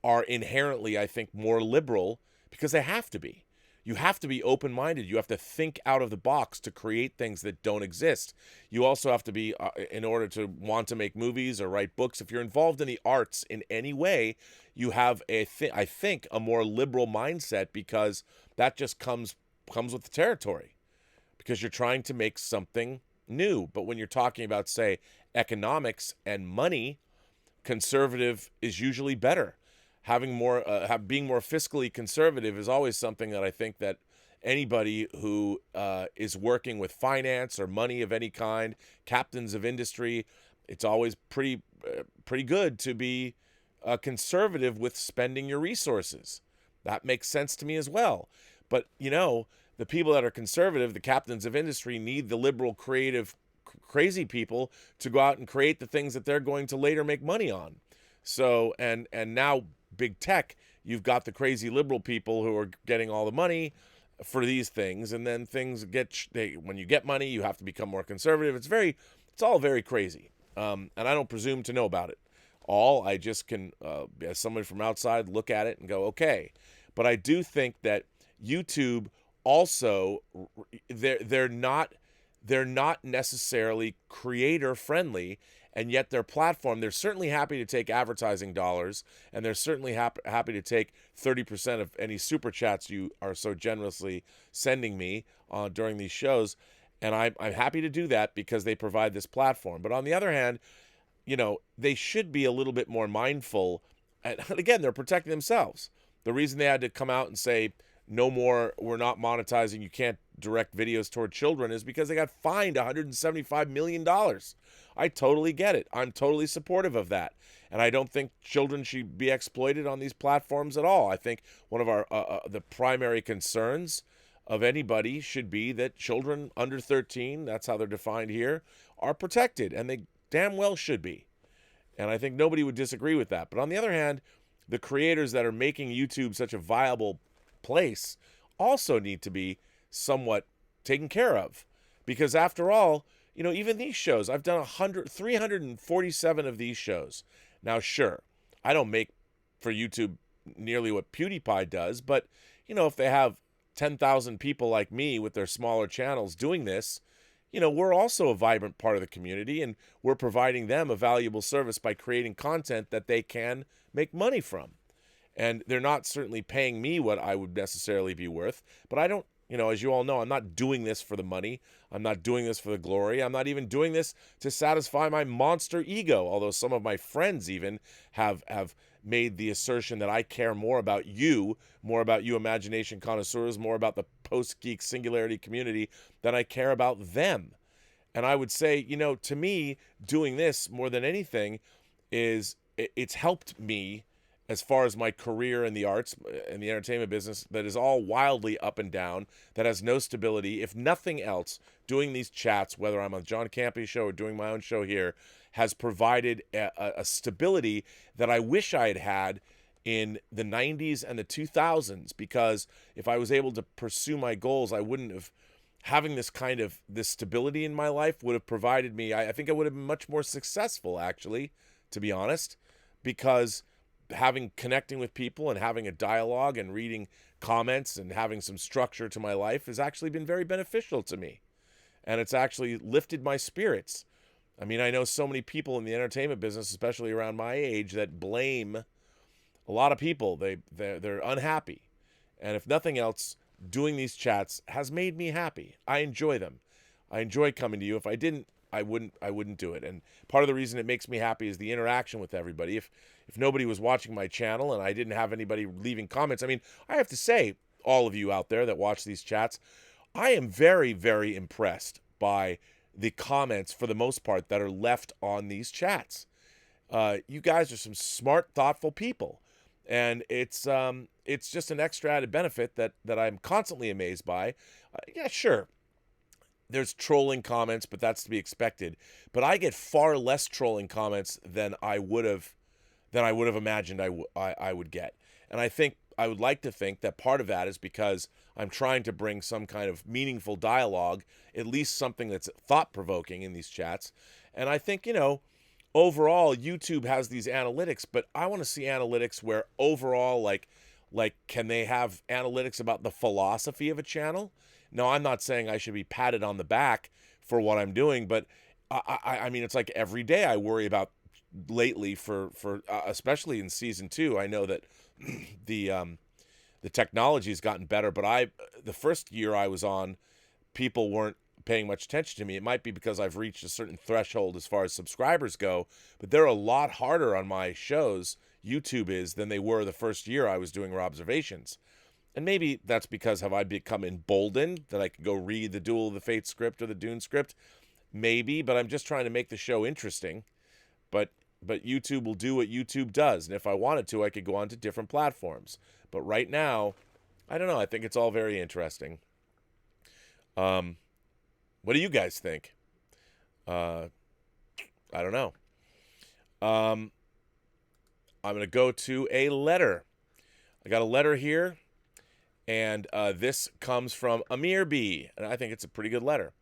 are inherently, I think, more liberal because they have to be. You have to be open-minded. You have to think out of the box to create things that don't exist. You also have to be, in order to want to make movies or write books, if you're involved in the arts in any way, you have, I think, a more liberal mindset because that just comes with the territory because you're trying to make something new. But when you're talking about, say, economics and money, conservative is usually better. Having more, being more fiscally conservative is always something that I think that anybody who is working with finance or money of any kind, captains of industry, it's always pretty good to be conservative with spending your resources. That makes sense to me as well. But, you know, the people that are conservative, the captains of industry, need the liberal, creative, crazy people to go out and create the things that they're going to later make money on. So, and now big tech, you've got the crazy liberal people who are getting all the money for these things, and then things when you get money, you have to become more conservative. It's all very crazy, and I don't presume to know about it all. I just can, as somebody from outside, look at it and go, okay. But I do think that YouTube also, they're not necessarily creator friendly. And yet their platform, they're certainly happy to take advertising dollars, and they're certainly happy to take 30% of any super chats you are so generously sending me during these shows. And I'm happy to do that because they provide this platform. But on the other hand, you know, they should be a little bit more mindful. And again, they're protecting themselves. The reason they had to come out and say, no more, we're not monetizing, you can't direct videos toward children, is because they got fined $175 million. I totally get it. I'm totally supportive of that. And I don't think children should be exploited on these platforms at all. I think one of our the primary concerns of anybody should be that children under 13, that's how they're defined here, are protected. And they damn well should be. And I think nobody would disagree with that. But on the other hand, the creators that are making YouTube such a viable place also need to be somewhat taken care of. Because after all, even these shows, I've done 347 of these shows. Now, sure, I don't make for YouTube nearly what PewDiePie does, but, if they have 10,000 people like me with their smaller channels doing this, we're also a vibrant part of the community, and we're providing them a valuable service by creating content that they can make money from. And they're not certainly paying me what I would necessarily be worth, but I don't, as you all know, I'm not doing this for the money. I'm not doing this for the glory. I'm not even doing this to satisfy my monster ego, although some of my friends even have made the assertion that I care more about you imagination connoisseurs, more about the Post-Geek Singularity community than I care about them. And I would say, to me, doing this more than anything it's helped me as far as my career in the arts and the entertainment business that is all wildly up and down, that has no stability. If nothing else, doing these chats, whether I'm on John Campy's show or doing my own show here, has provided a stability that I wish I had had in the 90s and the 2000s, because if I was able to pursue my goals, I wouldn't have having this stability in my life would have provided me, I think I would have been much more successful, actually, to be honest, because connecting with people and having a dialogue and reading comments and having some structure to my life has actually been very beneficial to me. And it's actually lifted my spirits. I mean, I know so many people in the entertainment business, especially around my age, that blame a lot of people. They're unhappy. And if nothing else, doing these chats has made me happy. I enjoy them. I enjoy coming to you. If I didn't, I wouldn't do it. And part of the reason it makes me happy is the interaction with everybody. If nobody was watching my channel and I didn't have anybody leaving comments, I mean, I have to say, all of you out there that watch these chats, I am very, very impressed by the comments, for the most part, that are left on these chats. You guys are some smart, thoughtful people. And it's just an extra added benefit that I'm constantly amazed by. Yeah, sure, there's trolling comments, but that's to be expected. But I get far less trolling comments than I would have imagined I would get. And I would like to think that part of that is because I'm trying to bring some kind of meaningful dialogue, at least something that's thought-provoking in these chats. And I think, overall, YouTube has these analytics, but I want to see analytics where overall, like, can they have analytics about the philosophy of a channel? No, I'm not saying I should be patted on the back for what I'm doing, but I mean, it's like every day I worry about lately for especially in season 2. I know that the technology has gotten better, but the first year I was on, people weren't paying much attention to me. It might be because I've reached a certain threshold as far as subscribers go, but they're a lot harder on my shows, YouTube is, than they were the first year I was doing Robservations. And maybe that's because have I become emboldened that I could go read the Duel of the Fates script or the Dune script? Maybe, but I'm just trying to make the show interesting. But YouTube will do what YouTube does. And if I wanted to, I could go on to different platforms. But right now, I don't know. I think it's all very interesting. What do you guys think? I don't know. I'm going to go to a letter. I got a letter here. And this comes from Amir B. And I think it's a pretty good letter.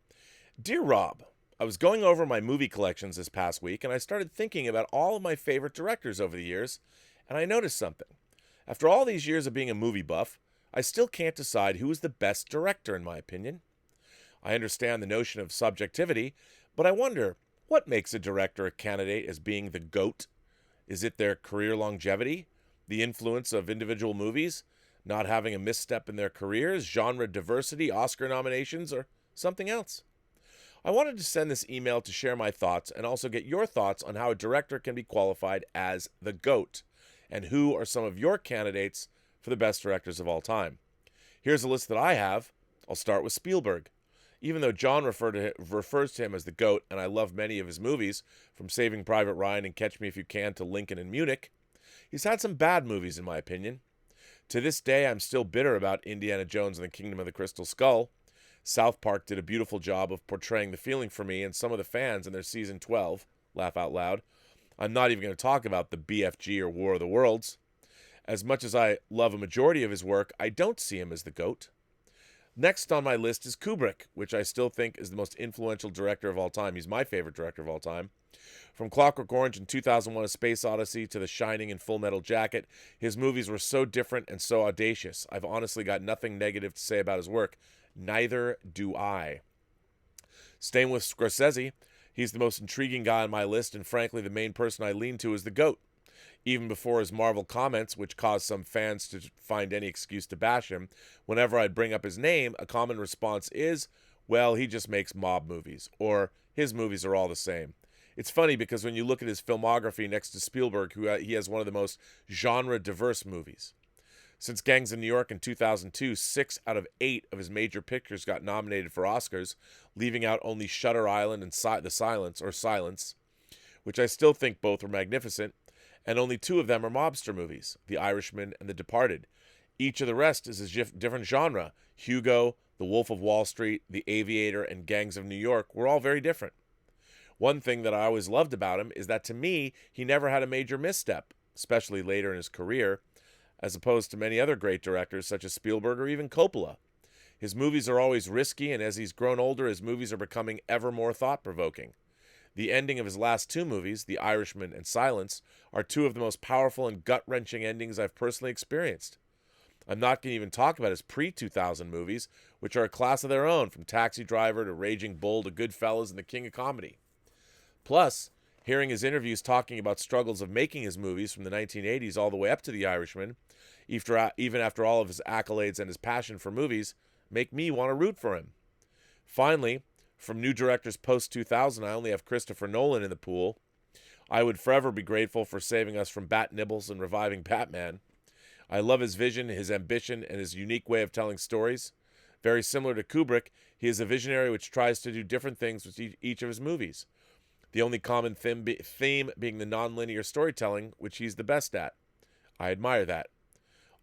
Dear Rob, I was going over my movie collections this past week, and I started thinking about all of my favorite directors over the years, and I noticed something. After all these years of being a movie buff, I still can't decide who is the best director, in my opinion. I understand the notion of subjectivity, but I wonder, what makes a director a candidate as being the GOAT? Is it their career longevity? The influence of individual movies? Not having a misstep in their careers? Genre diversity? Oscar nominations? Or something else? I wanted to send this email to share my thoughts and also get your thoughts on how a director can be qualified as the GOAT, and who are some of your candidates for the best directors of all time. Here's a list that I have. I'll start with Spielberg. Even though John refers to him as the GOAT, and I love many of his movies, from Saving Private Ryan and Catch Me If You Can to Lincoln and Munich, he's had some bad movies in my opinion. To this day, I'm still bitter about Indiana Jones and the Kingdom of the Crystal Skull. South Park did a beautiful job of portraying the feeling for me and some of the fans in their season 12. Laugh out loud. I'm not even going to talk about the BFG or War of the Worlds. As much as I love a majority of his work, I don't see him as the GOAT. Next on my list is Kubrick, which I still think is the most influential director of all time. He's my favorite director of all time. From Clockwork Orange in 2001: A Space Odyssey to The Shining and Full Metal Jacket, his movies were so different and so audacious. I've honestly got nothing negative to say about his work. Neither do I. Staying with Scorsese, he's the most intriguing guy on my list, and frankly, the main person I lean to is the GOAT. Even before his Marvel comments, which caused some fans to find any excuse to bash him, whenever I'd bring up his name, a common response is, well, he just makes mob movies, or his movies are all the same. It's funny because when you look at his filmography next to Spielberg, he has one of the most genre-diverse movies. Since Gangs of New York in 2002, 6 out of 8 of his major pictures got nominated for Oscars, leaving out only Shutter Island and The Silence, which I still think both were magnificent, and only 2 of them are mobster movies, The Irishman and The Departed. Each of the rest is a different genre. Hugo, The Wolf of Wall Street, The Aviator, and Gangs of New York were all very different. One thing that I always loved about him is that to me, he never had a major misstep, especially later in his career, as opposed to many other great directors such as Spielberg or even Coppola. His movies are always risky, and as he's grown older, his movies are becoming ever more thought-provoking. The ending of his last 2 movies, The Irishman and Silence, are 2 of the most powerful and gut-wrenching endings I've personally experienced. I'm not going to even talk about his pre-2000 movies, which are a class of their own, from Taxi Driver to Raging Bull to Goodfellas and The King of Comedy. Plus, hearing his interviews talking about struggles of making his movies from the 1980s all the way up to The Irishman, even after all of his accolades and his passion for movies, make me want to root for him. Finally, from new directors post-2000, I only have Christopher Nolan in the pool. I would forever be grateful for saving us from bat nibbles and reviving Batman. I love his vision, his ambition, and his unique way of telling stories. Very similar to Kubrick, he is a visionary which tries to do different things with each of his movies. The only common theme being the non-linear storytelling, which he's the best at. I admire that.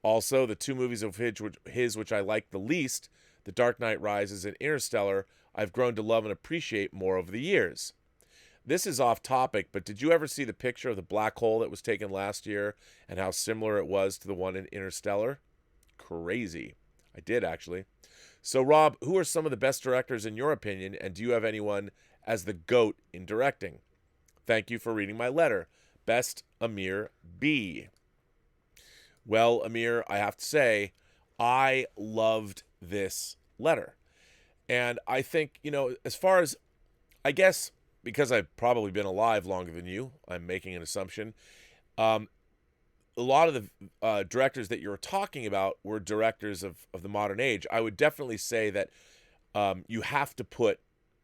Also, the 2 movies of his which I like the least, The Dark Knight Rises and Interstellar, I've grown to love and appreciate more over the years. This is off topic, but did you ever see the picture of the black hole that was taken last year and how similar it was to the one in Interstellar? Crazy. I did, actually. So, Rob, who are some of the best directors in your opinion, and do you have anyone as the GOAT in directing? Thank you for reading my letter. Best, Amir B. Well, Amir, I have to say, I loved this letter. And I think, as far as, I guess, because I've probably been alive longer than you, I'm making an assumption, a lot of the directors that you're talking about were directors of the modern age. I would definitely say that you have to put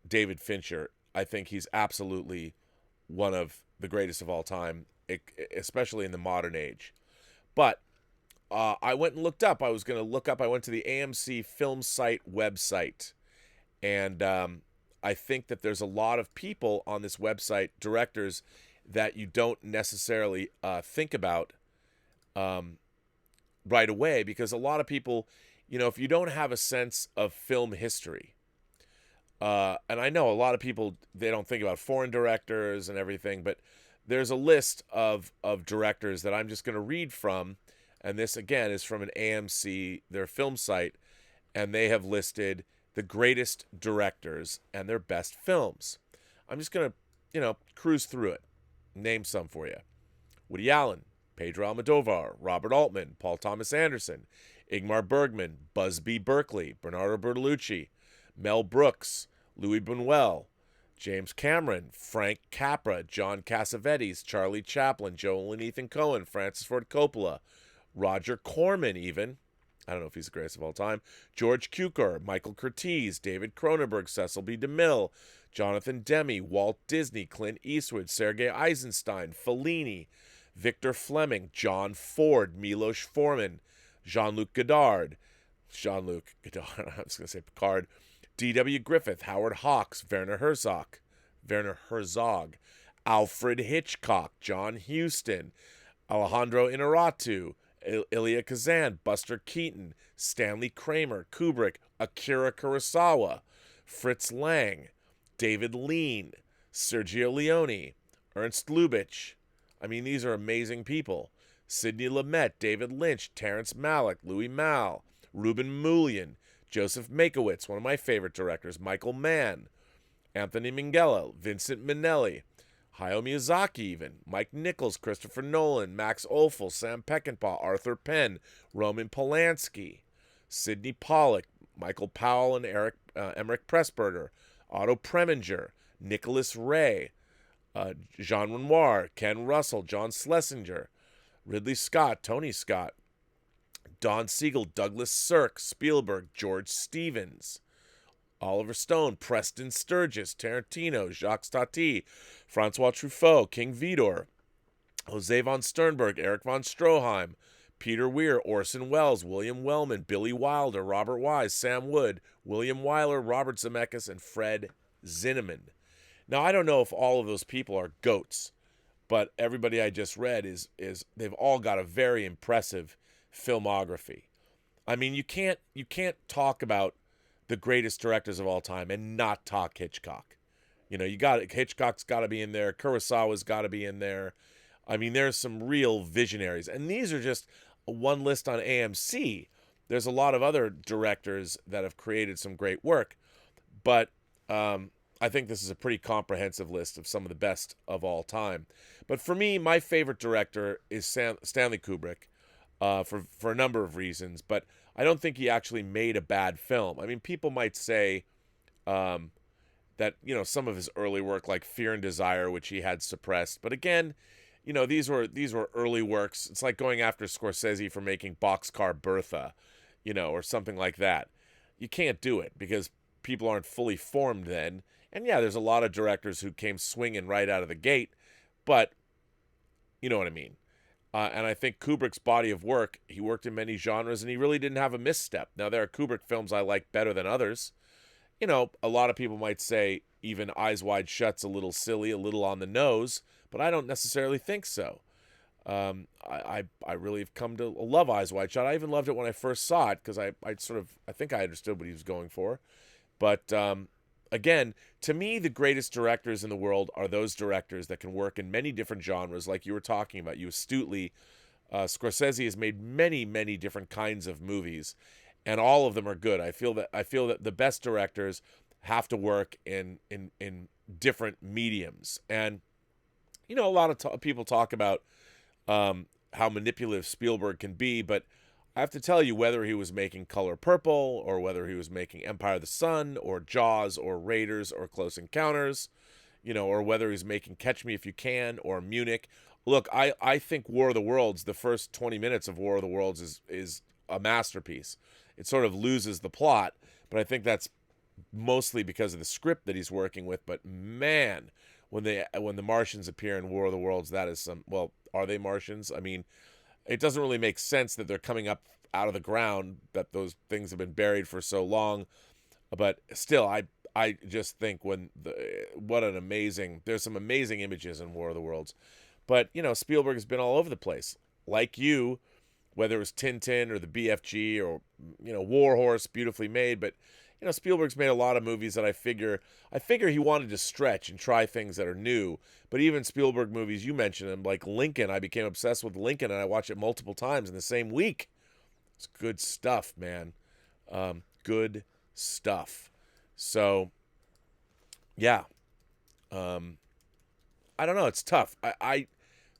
David Fincher. I think he's absolutely one of the greatest of all time, especially in the modern age. But I went and looked up. I was going to look up. I went to the AMC Film Site website. And I think that there's a lot of people on this website, directors, that you don't necessarily think about right away, because a lot of people, if you don't have a sense of film history, and I know a lot of people, they don't think about foreign directors and everything, but there's a list of directors that I'm just going to read from, and this, again, is from an AMC, their film site, and they have listed the greatest directors and their best films. I'm just going to, cruise through it. Name some for you. Woody Allen, Pedro Almodovar, Robert Altman, Paul Thomas Anderson, Ingmar Bergman, Busby Berkeley, Bernardo Bertolucci, Mel Brooks, Louis Buñuel, James Cameron, Frank Capra, John Cassavetes, Charlie Chaplin, Joel and Ethan Coen, Francis Ford Coppola, Roger Corman even, I don't know if he's the greatest of all time, George Cukor, Michael Curtiz, David Cronenberg, Cecil B. DeMille, Jonathan Demme, Walt Disney, Clint Eastwood, Sergei Eisenstein, Fellini, Victor Fleming, John Ford, Milos Forman, Jean-Luc Godard, I was going to say Picard, D.W. Griffith, Howard Hawks, Werner Herzog, Alfred Hitchcock, John Huston, Alejandro Inarritu, Elia Kazan, Buster Keaton, Stanley Kramer, Kubrick, Akira Kurosawa, Fritz Lang, David Lean, Sergio Leone, Ernst Lubitsch. I mean, these are amazing people. Sidney Lumet, David Lynch, Terrence Malick, Louis Malle, Ruben Mullion, Joseph Mankiewicz, one of my favorite directors, Michael Mann, Anthony Minghella, Vincent Minnelli, Hayao Miyazaki even, Mike Nichols, Christopher Nolan, Max Ophuls, Sam Peckinpah, Arthur Penn, Roman Polanski, Sidney Pollack, Michael Powell and Emmerich Pressburger, Otto Preminger, Nicholas Ray, Jean Renoir, Ken Russell, John Schlesinger, Ridley Scott, Tony Scott, Don Siegel, Douglas Sirk, Spielberg, George Stevens, Oliver Stone, Preston Sturges, Tarantino, Jacques Tati, Francois Truffaut, King Vidor, Jose von Sternberg, Eric von Stroheim, Peter Weir, Orson Welles, William Wellman, Billy Wilder, Robert Wise, Sam Wood, William Wyler, Robert Zemeckis, and Fred Zinnemann. Now, I don't know if all of those people are goats, but everybody I just read is they've all got a very impressive filmography. I mean, you can't talk about the greatest directors of all time and not talk Hitchcock. You know, Hitchcock's got to be in there. Kurosawa's got to be in there. I mean, there's some real visionaries, and these are just one list on AMC. There's a lot of other directors that have created some great work, but I think this is a pretty comprehensive list of some of the best of all time. But for me, my favorite director is Stanley Kubrick, for a number of reasons, but I don't think he actually made a bad film. I mean, people might say that, you know, some of his early work, like Fear and Desire, which he had suppressed, but again, you know, these were early works. It's like going after Scorsese for making Boxcar Bertha, you know, or something like that. You can't do it because people aren't fully formed then. And yeah, there's a lot of directors who came swinging right out of the gate, but you know what I mean. And I think Kubrick's body of work, he worked in many genres, and he really didn't have a misstep. Now, there are Kubrick films I like better than others. You know, a lot of people might say even Eyes Wide Shut's a little silly, a little on the nose, but I don't necessarily think so. I really have come to love Eyes Wide Shut. I even loved it when I first saw it because I think I understood what he was going for. But again, to me, the greatest directors in the world are those directors that can work in many different genres, like you were talking about. You astutely, Scorsese has made many, many different kinds of movies, and all of them are good. I feel that the best directors have to work in different mediums. And you know, a lot of people talk about how manipulative Spielberg can be, but I have to tell you, whether he was making Color Purple or whether he was making Empire of the Sun or Jaws or Raiders or Close Encounters, you know, or whether he's making Catch Me If You Can or Munich. Look, I think War of the Worlds, the first 20 minutes of War of the Worlds is a masterpiece. It sort of loses the plot, but I think that's mostly because of the script that he's working with. But man, when the Martians appear in War of the Worlds, that is some, well, are they Martians? I mean, it doesn't really make sense that they're coming up out of the ground, that those things have been buried for so long. But still, I just think there's some amazing images in War of the Worlds. But, you know, Spielberg has been all over the place. Like you, whether it was Tintin or the BFG or, you know, War Horse, beautifully made. But, you know, Spielberg's made a lot of movies that I figure he wanted to stretch and try things that are new. But even Spielberg movies, you mentioned them, like Lincoln. I became obsessed with Lincoln, and I watched it multiple times in the same week. It's good stuff, man. Good stuff. So, yeah. I don't know. It's tough. I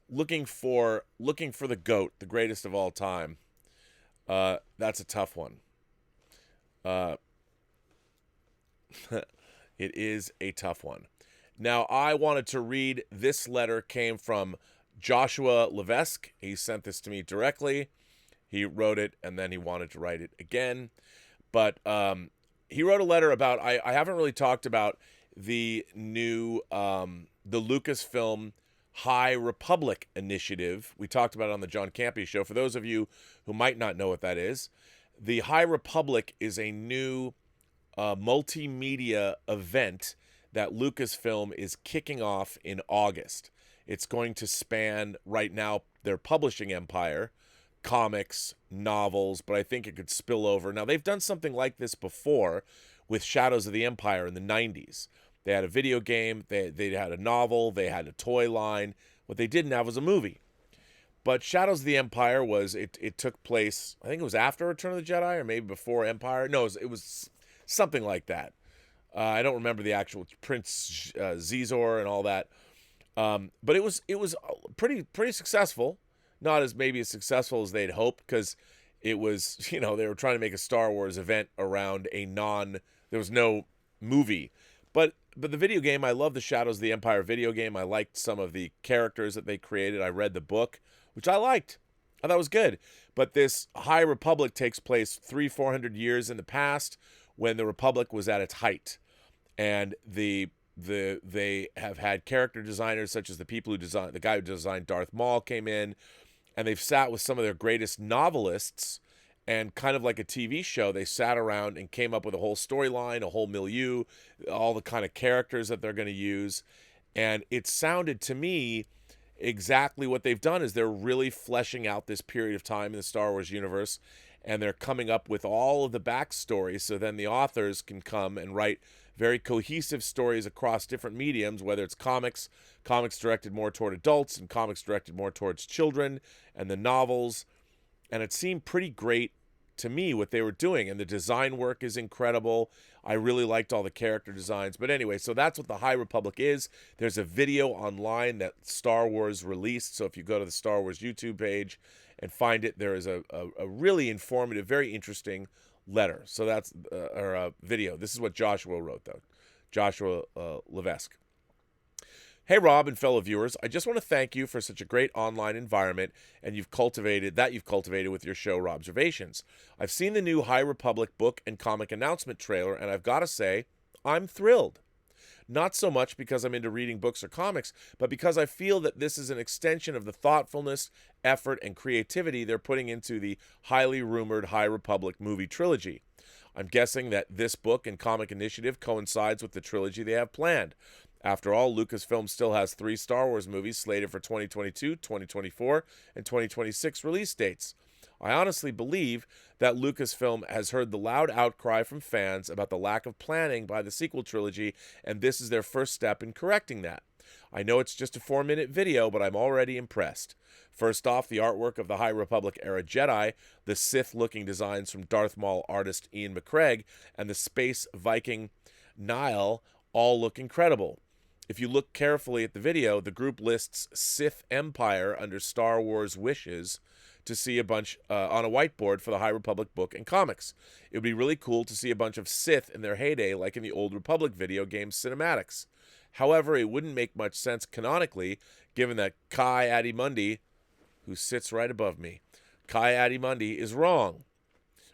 looking for the GOAT, the greatest of all time. That's a tough one. It is a tough one. Now, I wanted to read, this letter came from Joshua Levesque. He sent this to me directly. He wrote it, and then he wanted to write it again. But he wrote a letter about, I haven't really talked about the new, the Lucasfilm High Republic initiative. We talked about it on the John Campea show. For those of you who might not know what that is, the High Republic is a new multimedia event that Lucasfilm is kicking off in August. It's going to span, right now, their publishing empire, comics, novels, but I think it could spill over. Now, they've done something like this before with Shadows of the Empire in the 90s. They had a video game, they had a novel, they had a toy line. What they didn't have was a movie. But Shadows of the Empire was it took place, I think it was after Return of the Jedi or maybe before Empire. No, it was something like that. I don't remember the actual Prince Zizor and all that. But it was pretty successful. Not as maybe as successful as they'd hoped, because it was, they were trying to make a Star Wars event around there was no movie. But the video game, I love the Shadows of the Empire video game. I liked some of the characters that they created. I read the book, which I liked. I thought was good. But this High Republic takes place 400 years in the past, when the Republic was at its height. And they have had character designers such as the guy who designed Darth Maul came in, and they've sat with some of their greatest novelists, and kind of like a TV show, they sat around and came up with a whole storyline, a whole milieu, all the kind of characters that they're going to use. And it sounded to me exactly what they've done is they're really fleshing out this period of time in the Star Wars universe, and they're coming up with all of the backstory, so then the authors can come and write very cohesive stories across different mediums, whether it's comics directed more toward adults and comics directed more towards children, and the novels. And it seemed pretty great to me what they were doing, and the design work is incredible. I really liked all the character designs. But anyway, so that's what the High Republic is. There's a video online that Star Wars released, so if you go to the Star Wars YouTube page and find it, there is a really informative, very interesting letter. So that's or a video. This is what Joshua wrote, though. Joshua Levesque. Hey, Rob and fellow viewers, I just want to thank you for such a great online environment you've cultivated with your show, Robservations. I've seen the new High Republic book and comic announcement trailer, and I've got to say, I'm thrilled. Not so much because I'm into reading books or comics, but because I feel that this is an extension of the thoughtfulness, effort, and creativity they're putting into the highly rumored High Republic movie trilogy. I'm guessing that this book and comic initiative coincides with the trilogy they have planned. After all, Lucasfilm still has 3 Star Wars movies slated for 2022, 2024, and 2026 release dates. I honestly believe that Lucasfilm has heard the loud outcry from fans about the lack of planning by the sequel trilogy, and this is their first step in correcting that. I know it's just a 4-minute video, but I'm already impressed. First off, the artwork of the High Republic era Jedi, the Sith-looking designs from Darth Maul artist Ian McCormack, and the space Viking Nile all look incredible. If you look carefully at the video, the group lists Sith Empire under Star Wars wishes to see a bunch on a whiteboard for the High Republic book and comics. It would be really cool to see a bunch of Sith in their heyday like in the Old Republic video game cinematics. However, it wouldn't make much sense canonically, given that Kai-Adi-Mundi, who sits right above me, Kai-Adi-Mundi is wrong.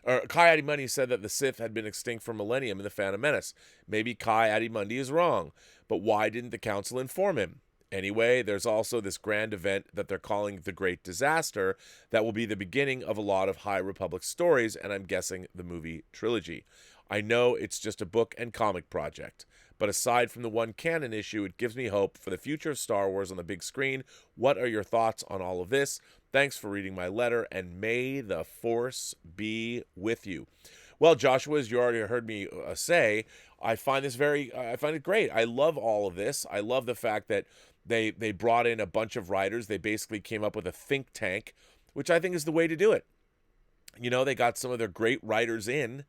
Kai-Adi-Mundi said that the Sith had been extinct for millennium in The Phantom Menace. Maybe Kai-Adi-Mundi is wrong, but why didn't the Council inform him? Anyway, there's also this grand event that they're calling the Great Disaster that will be the beginning of a lot of High Republic stories, and I'm guessing the movie trilogy. I know it's just a book and comic project, but aside from the one canon issue, it gives me hope for the future of Star Wars on the big screen. What are your thoughts on all of this? Thanks for reading my letter, and may the Force be with you. Well, Joshua, as you already heard me say, I find it great. I love all of this. I love the fact that they brought in a bunch of writers. They basically came up with a think tank, which I think is the way to do it. They got some of their great writers in,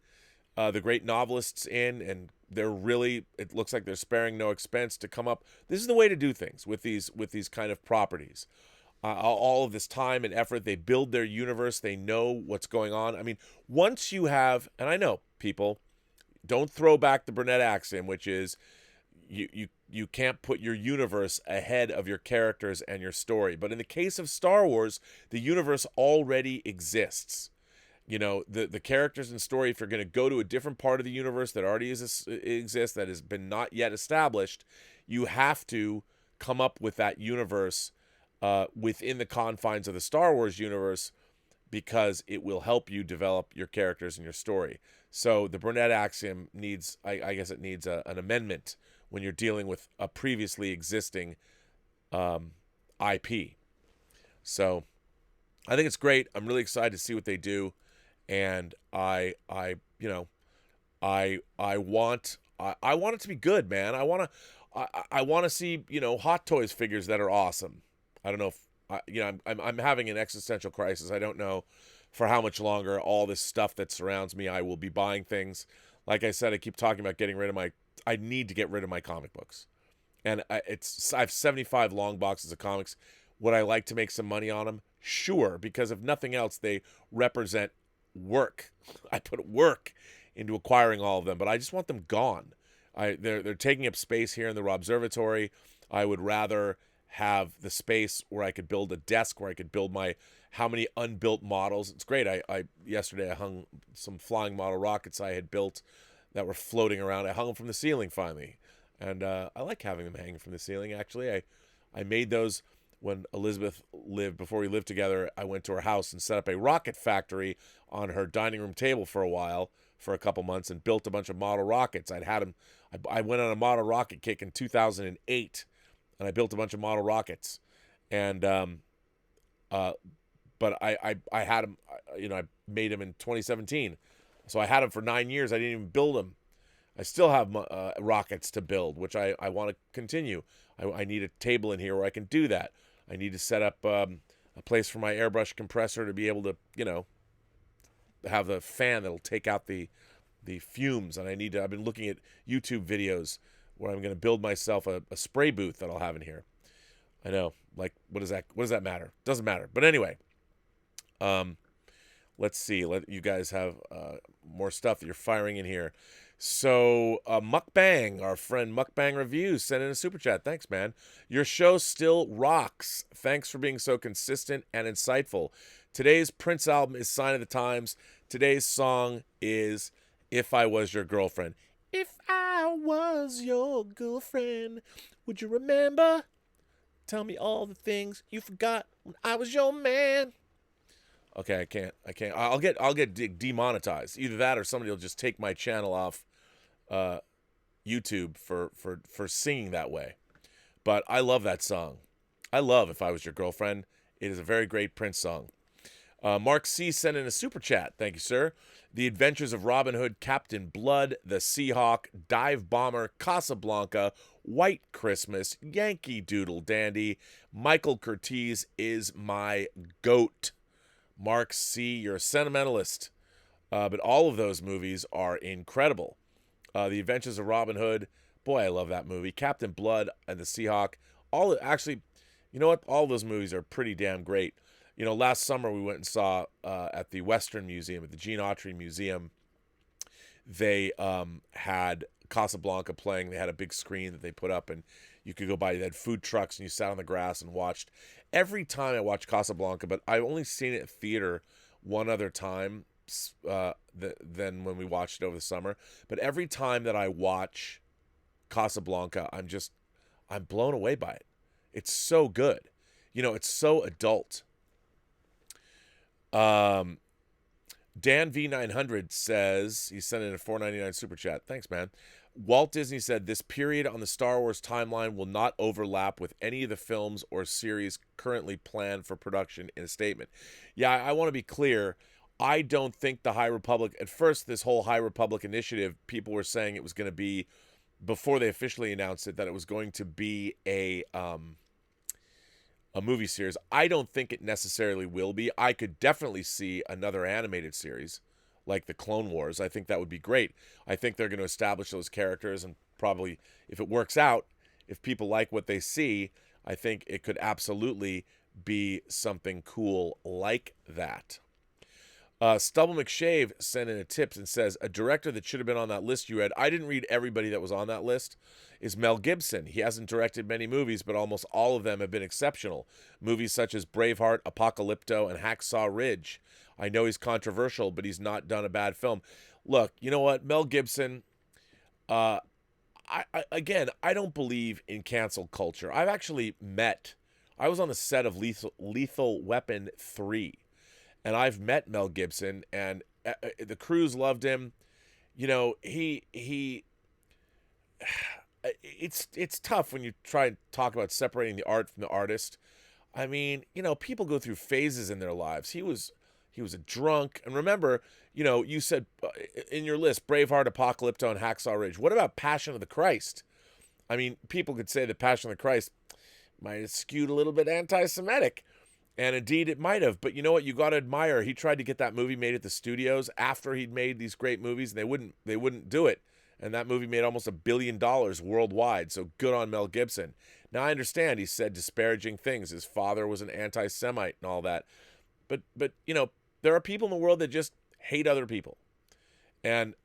the great novelists in, and it looks like they're sparing no expense to come up. This is the way to do things with these kind of properties. All of this time and effort, they build their universe. They know what's going on. I mean, once you have, and I know people don't throw back the Burnett axiom, which is you can't put your universe ahead of your characters and your story. But in the case of Star Wars, the universe already exists. The characters and story, if you're going to go to a different part of the universe that already exists, that has been not yet established, you have to come up with that universe within the confines of the Star Wars universe, because it will help you develop your characters and your story. So the Burnett axiom needs, I guess it needs an amendment when you're dealing with a previously existing IP. So I think it's great. I'm really excited to see what they do. And I want it to be good, man. I want to see, Hot Toys figures that are awesome. I don't know if I'm having an existential crisis. I don't know for how much longer. All this stuff that surrounds me, I will be buying things. Like I said, I keep talking about getting rid of my. I need to get rid of my comic books, and I have 75 long boxes of comics. Would I like to make some money on them? Sure, because if nothing else, they represent work. I put work into acquiring all of them, but I just want them gone. They're taking up space here in the Robservatory. I would rather have the space where I could build a desk, where I could build my how many unbuilt models. It's great. I yesterday I hung some flying model rockets I had built that were floating around. I hung them from the ceiling finally, and I like having them hanging from the ceiling. Actually, I made those when Elizabeth lived, before we lived together. I went to her house and set up a rocket factory on her dining room table for a while, for a couple months, and built a bunch of model rockets. I'd had them. I went on a model rocket kick in 2008, and I built a bunch of model rockets. And but I had them. I made them in 2017, so I had them for 9 years. I didn't even build them. I still have rockets to build, which I want to continue. I need a table in here where I can do that. I need to set up a place for my airbrush compressor to be able to, have the fan that'll take out the fumes. And I've been looking at YouTube videos where I'm going to build myself a spray booth that I'll have in here. I know, like, what does that matter? Doesn't matter. But anyway, let's see. Let you guys have more stuff that you're firing in here. So, Mukbang, our friend Mukbang Reviews, sent in a super chat. Thanks, man. Your show still rocks. Thanks for being so consistent and insightful. Today's Prince album is Sign of the Times. Today's song is If I Was Your Girlfriend. If I was your girlfriend, would you remember? Tell me all the things you forgot when I was your man. Okay, I can't. I'll get demonetized. Either that or somebody will just take my channel off YouTube for singing that way. But I love that song. I love If I Was Your Girlfriend. It is a very great Prince song. Mark C. sent in a super chat. Thank you, sir. The Adventures of Robin Hood, Captain Blood, The Seahawk, Dive Bomber, Casablanca, White Christmas, Yankee Doodle Dandy, Michael Curtiz is my GOAT. Mark C., you're a sentimentalist. But all of those movies are incredible. The Adventures of Robin Hood, boy, I love that movie. Captain Blood and The Seahawk, actually, you know what? All those movies are pretty damn great. Last summer we went and saw at the Western Museum, at the Gene Autry Museum, they had Casablanca playing. They had a big screen that they put up, and you could go by. They had food trucks, and you sat on the grass and watched. Every time I watched Casablanca, but I've only seen it at theater one other time than when we watched it over the summer. But every time that I watch Casablanca, I'm blown away by it. It's so good. It's so adult. Dan V900 says, he sent in a $4.99 super chat. Thanks, man. Walt Disney said this period on the Star Wars timeline will not overlap with any of the films or series currently planned for production in a statement. Yeah, I want to be clear. I don't think the High Republic, at first this whole High Republic initiative, people were saying it was going to be, before they officially announced it, that it was going to be a movie series. I don't think it necessarily will be. I could definitely see another animated series like the Clone Wars. I think that would be great. I think they're going to establish those characters, and probably, if it works out, if people like what they see, I think it could absolutely be something cool like that. Stubble McShave sent in a tip and says, a director that should have been on that list you read, I didn't read everybody that was on that list, is Mel Gibson. He hasn't directed many movies, but almost all of them have been exceptional. Movies such as Braveheart, Apocalypto, and Hacksaw Ridge. I know he's controversial, but he's not done a bad film. Look, you know what? Mel Gibson, I don't believe in cancel culture. I was on the set of Lethal Weapon 3. And I've met Mel Gibson, and the crews loved him. It's tough when you try and talk about separating the art from the artist. I mean, people go through phases in their lives. He was a drunk, and remember, you said in your list Braveheart, Apocalypto, and Hacksaw Ridge. What about Passion of the Christ? I mean, people could say that Passion of the Christ might have skewed a little bit anti-Semitic. And indeed, it might have. But you know what? You got to admire. He tried to get that movie made at the studios after he'd made these great movies, and they wouldn't do it. And that movie made almost $1 billion worldwide. So good on Mel Gibson. Now I understand he said disparaging things. His father was an anti-Semite and all that. But there are people in the world that just hate other people. And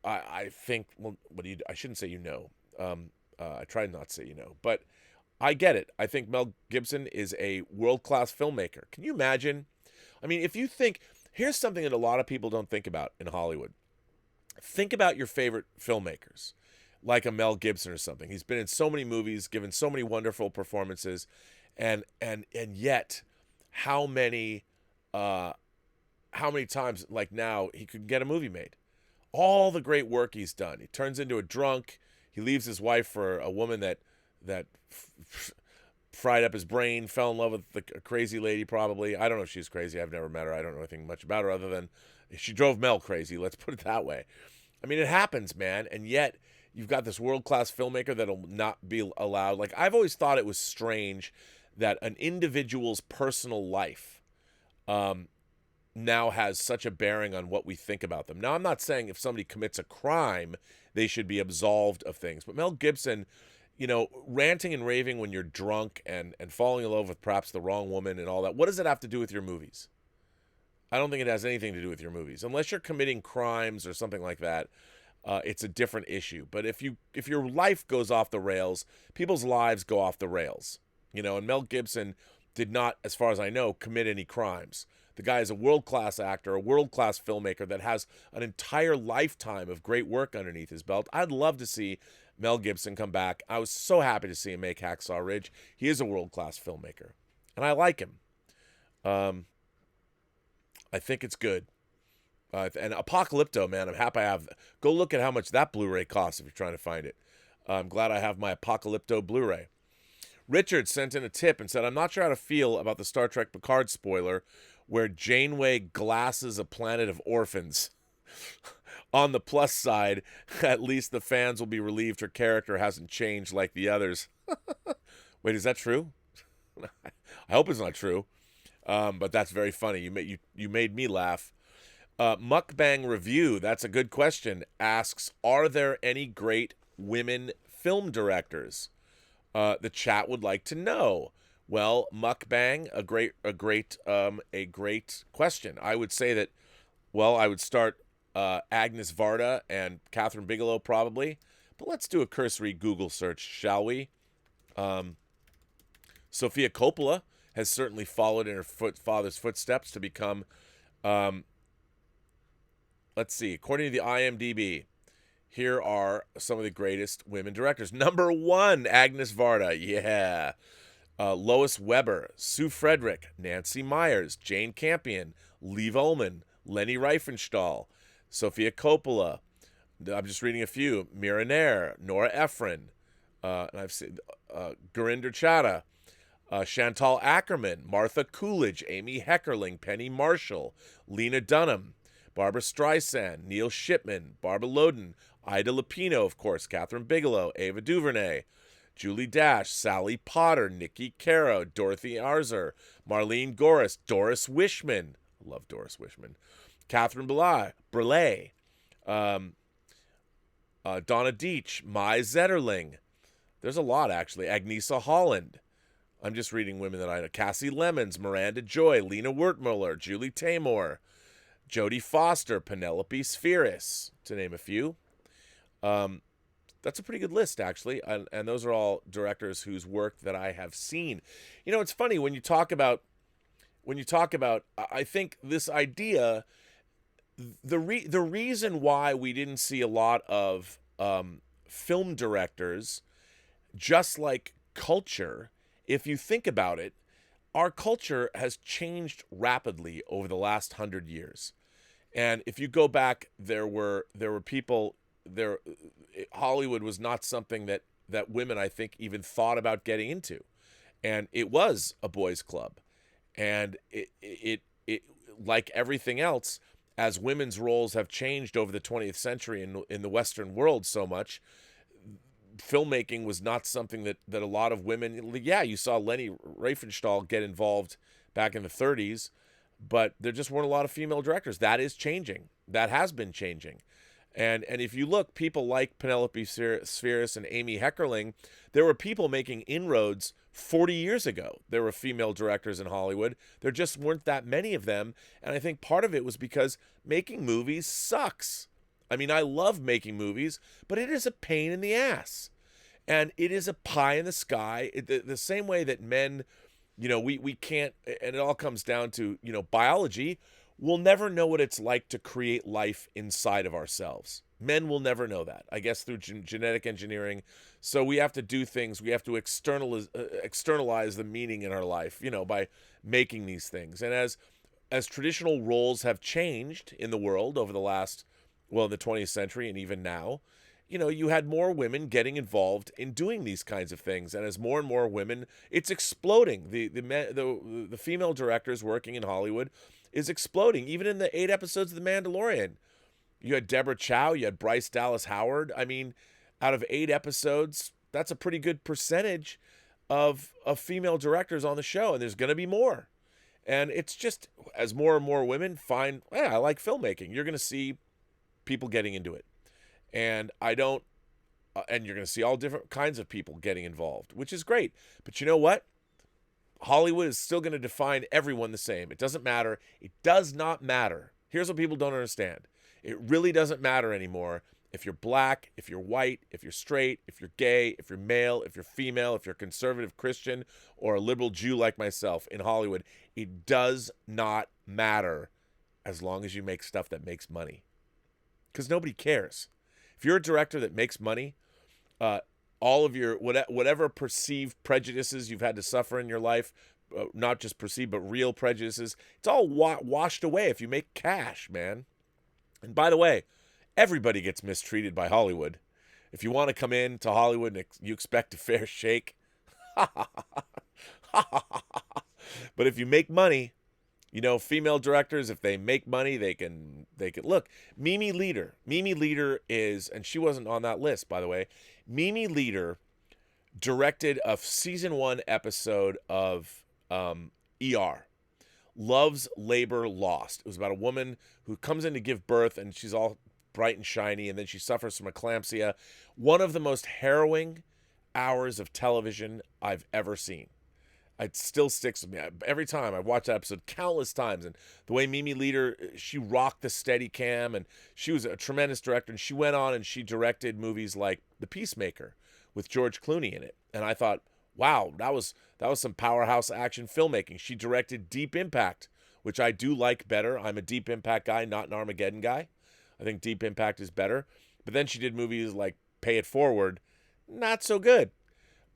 I think, well, I shouldn't say I try not to say but I get it. I think Mel Gibson is a world-class filmmaker. Can you imagine? I mean, if you think, here's something that a lot of people don't think about in Hollywood. Think about your favorite filmmakers, like a Mel Gibson or something. He's been in so many movies, given so many wonderful performances, and yet, how many times, like now, he could get a movie made? All the great work he's done. He turns into a drunk. He leaves his wife for a woman that fried up his brain, fell in love with a crazy lady probably. I don't know if she's crazy. I've never met her. I don't know anything much about her other than she drove Mel crazy. Let's put it that way. I mean, it happens, man. And yet you've got this world-class filmmaker that'll not be allowed. Like, I've always thought it was strange that an individual's personal life now has such a bearing on what we think about them. Now, I'm not saying if somebody commits a crime, they should be absolved of things. But Mel Gibson, ranting and raving when you're drunk and falling in love with perhaps the wrong woman and all that, what does it have to do with your movies? I don't think it has anything to do with your movies. Unless you're committing crimes or something like that, it's a different issue. But if your life goes off the rails, people's lives go off the rails. And Mel Gibson did not, as far as I know, commit any crimes. The guy is a world-class actor, a world-class filmmaker that has an entire lifetime of great work underneath his belt. I'd love to see Mel Gibson come back. I was so happy to see him make Hacksaw Ridge. He is a world-class filmmaker, and I like him. I think it's good. And Apocalypto, man, I'm happy I have. Go look at how much that Blu-ray costs if you're trying to find it. I'm glad I have my Apocalypto Blu-ray. Richard sent in a tip and said, I'm not sure how to feel about the Star Trek Picard spoiler where Janeway glasses a planet of orphans. On the plus side, at least the fans will be relieved her character hasn't changed like the others. Wait, is that true? I hope it's not true. But that's very funny. You made me laugh. Mukbang Review, that's a good question, asks, are there any great women film directors? The chat would like to know. Well, Mukbang, a great question. I would say that, I would start Agnes Varda and Catherine Bigelow probably. But let's do a cursory Google search, shall we? Sofia Coppola has certainly followed in her father's footsteps to become, let's see, according to the IMDb, here are some of the greatest women directors. Number 1, Agnes Varda, yeah. Lois Weber, Sue Frederick, Nancy Myers, Jane Campion, Liv Ullmann, Leni Riefenstahl, Sofia Coppola. I'm just reading a few. Mira Nair, Nora Ephron, and I've seen Gurinder Chadha, Chantal Ackerman, Martha Coolidge, Amy Heckerling, Penny Marshall, Lena Dunham, Barbara Streisand, Neil Shipman, Barbara Loden, Ida Lupino, of course, Catherine Bigelow, Ava DuVernay, Julie Dash, Sally Potter, Nikki Caro, Dorothy Arzer, Marlene Goris, Doris Wishman. I love Doris Wishman. Catherine Brulé, Donna Deitch, Mai Zetterling. There's a lot, actually. Agnesa Holland. I'm just reading women that I know. Cassie Lemons, Miranda Joy, Lena Wertmuller, Julie Taymor, Jodie Foster, Penelope Spheris, to name a few. That's a pretty good list, actually, and those are all directors whose work that I have seen. It's funny when you talk about, I think this idea, the reason why we didn't see a lot of film directors, just like culture, if you think about it, our culture has changed rapidly over the last 100 years. And if you go back, there were people there. Hollywood was not something that women, I think, even thought about getting into, and it was a boys' club. And it like everything else, as women's roles have changed over the 20th century in the Western world so much, filmmaking was not something that a lot of women. Yeah, you saw Leni Riefenstahl get involved back in the 30s, but there just weren't a lot of female directors. That is changing. That has been changing. And if you look, people like Penelope Spheris and Amy Heckerling, there were people making inroads 40 years ago. There were female directors in Hollywood. There just weren't that many of them. And I think part of it was because making movies sucks. I mean, I love making movies, but it is a pain in the ass. And it is a pie in the sky. The same way that men, we can't, and it all comes down to, biology. We'll never know what it's like to create life inside of ourselves. Men will never know that, I guess, through genetic engineering. So we have to do things. We have to externalize the meaning in our life, by making these things. And as traditional roles have changed in the world over the last, in the 20th century and even now, you had more women getting involved in doing these kinds of things. And as more and more women, it's exploding. The female directors working in Hollywood is exploding. Even in the 8 episodes of The Mandalorian, you had Deborah Chow, you had Bryce Dallas Howard. I mean, out of 8 episodes, that's a pretty good percentage of female directors on the show, and there's going to be more. And it's just, as more and more women find, I like filmmaking, you're going to see people getting into it. And and you're going to see all different kinds of people getting involved, which is great. But you know what? Hollywood is still going to define everyone the same. It doesn't matter. It does not matter. Here's what people don't understand. It really doesn't matter anymore if you're black, if you're white, if you're straight, if you're gay, if you're male, if you're female, if you're conservative Christian, or a liberal Jew like myself in Hollywood. It does not matter as long as you make stuff that makes money. Because nobody cares. If you're a director that makes money, all of your whatever perceived prejudices you've had to suffer in your life, not just perceived but real prejudices, it's all washed away if you make cash, man. And by the way, everybody gets mistreated by Hollywood. If you want to come in to Hollywood and you expect a fair shake, but if you make money, female directors, if they make money, they can look. Mimi Leder is, and she wasn't on that list, by the way. Mimi Leder directed a season 1 episode of ER, Love's Labor Lost. It was about a woman who comes in to give birth, and she's all bright and shiny, and then she suffers from eclampsia. One of the most harrowing hours of television I've ever seen. It still sticks with me. Every time I've watched that episode countless times, and the way Mimi Leder, she rocked the Steadicam, and she was a tremendous director, and she went on and she directed movies like The Peacemaker with George Clooney in it. And I thought, wow, that was some powerhouse action filmmaking. She directed Deep Impact, which I do like better. I'm a Deep Impact guy, not an Armageddon guy. I think Deep Impact is better. But then she did movies like Pay It Forward, not so good.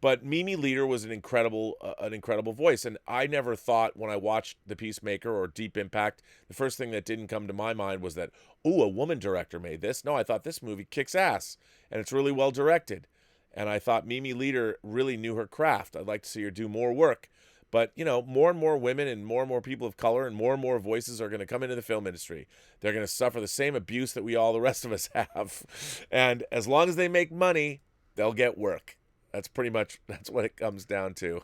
But Mimi Leder was an incredible voice. And I never thought when I watched The Peacemaker or Deep Impact, the first thing that didn't come to my mind was that, a woman director made this. No, I thought this movie kicks ass, and it's really well directed. And I thought Mimi Leder really knew her craft. I'd like to see her do more work. But, more and more women and more people of color and more voices are going to come into the film industry. They're going to suffer the same abuse that the rest of us have. And as long as they make money, they'll get work. That's what it comes down to.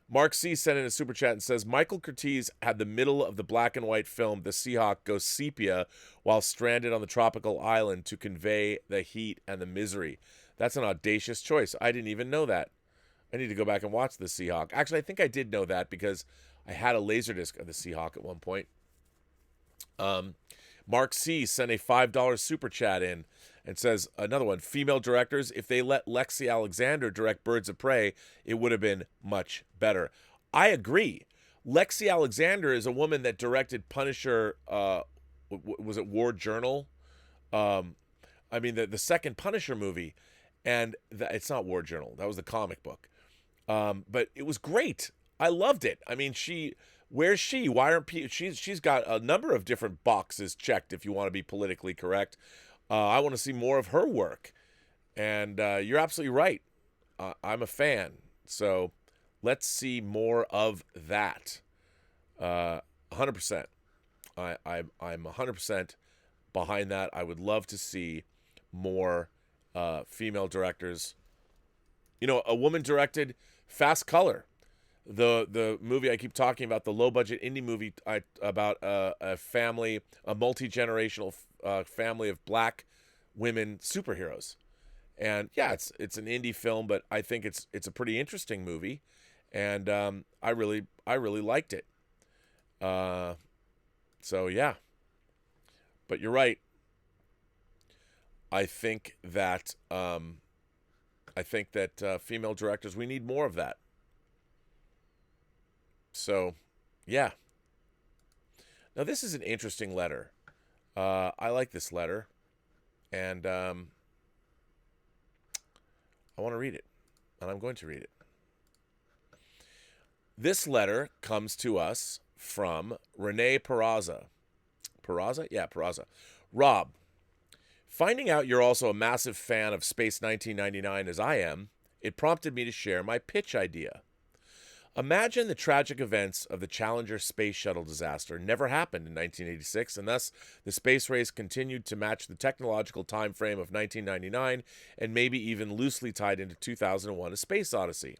Mark C. sent in a super chat and says, Michael Curtiz had the middle of the black and white film The Seahawk go sepia while stranded on the tropical island to convey the heat and the misery. That's an audacious choice. I didn't even know that. I need to go back and watch The Seahawk. Actually, I think I did know that because I had a Laserdisc of The Seahawk at one point. Mark C. sent a $5 super chat in and says, another one, female directors, if they let Lexi Alexander direct Birds of Prey, it would have been much better. I agree. Lexi Alexander is a woman that directed Punisher, was it War Journal? The second Punisher movie. And it's not War Journal. That was the comic book. But it was great. I loved it. I mean, where's she? Why aren't people? She's got a number of different boxes checked, if you want to be politically correct. I want to see more of her work. And you're absolutely right. I'm a fan. So let's see more of that. 100%. I'm 100% behind that. I would love to see more female directors. A woman directed Fast Color. the movie I keep talking about, the low budget indie movie about a family, a multi-generational family of black women superheroes. And yeah, it's an indie film, but I think it's a pretty interesting movie, and I really liked it. Uh, so yeah, but you're right. I think that female directors, we need more of that. So yeah. Now this is an interesting letter. I like this letter, and I want to read it, and I'm going to read it. This letter comes to us from Renee Peraza. Peraza? Yeah, Peraza. Rob, finding out you're also a massive fan of Space 1999 as I am, it prompted me to share my pitch idea. Imagine the tragic events of the Challenger space shuttle disaster never happened in 1986, and thus the space race continued to match the technological time frame of 1999 and maybe even loosely tied into 2001: A Space Odyssey.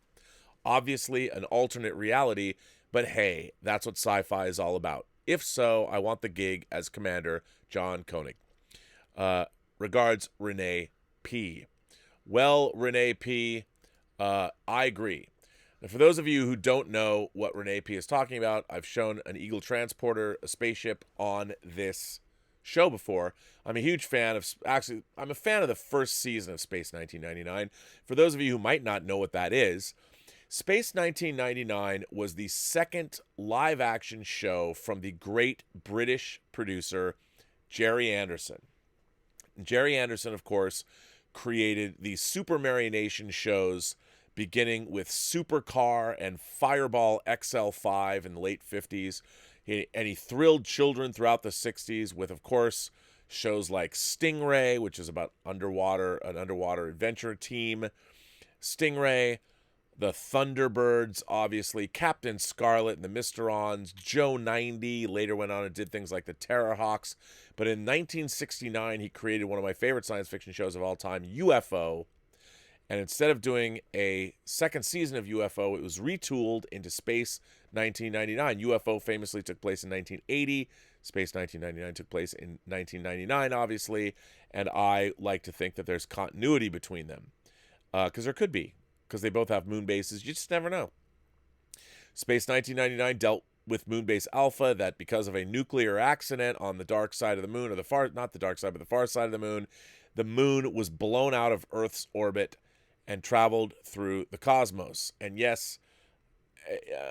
Obviously, an alternate reality, but hey, that's what sci-fi is all about. If so, I want the gig as Commander John Koenig. Regards, Renee P. Well, Renee P., I agree. Now, for those of you who don't know what Renee P. is talking about, I've shown an Eagle transporter, a spaceship, on this show before. I'm a huge fan of, actually, I'm a fan of the first season of Space 1999. For those of you who might not know what that is, Space 1999 was the second live-action show from the great British producer Jerry Anderson. Jerry Anderson, of course, created the Super Marionation shows, beginning with Supercar and Fireball XL5 in the late 50s. And he thrilled children throughout the 60s with, of course, shows like Stingray, which is about an underwater adventure team. Stingray, the Thunderbirds, obviously, Captain Scarlet and the Mysterons, Joe 90, later went on and did things like the Terrorhawks. But in 1969, he created one of my favorite science fiction shows of all time, UFO. And instead of doing a second season of UFO, it was retooled into Space 1999. UFO famously took place in 1980. Space 1999 took place in 1999, obviously. And I like to think that there's continuity between them. Because there could be. Because they both have moon bases. You just never know. Space 1999 dealt with Moonbase Alpha, that because of a nuclear accident on the dark side of the moon, or the far, not the dark side, but the far side of the moon was blown out of Earth's orbit and traveled through the cosmos. And yes,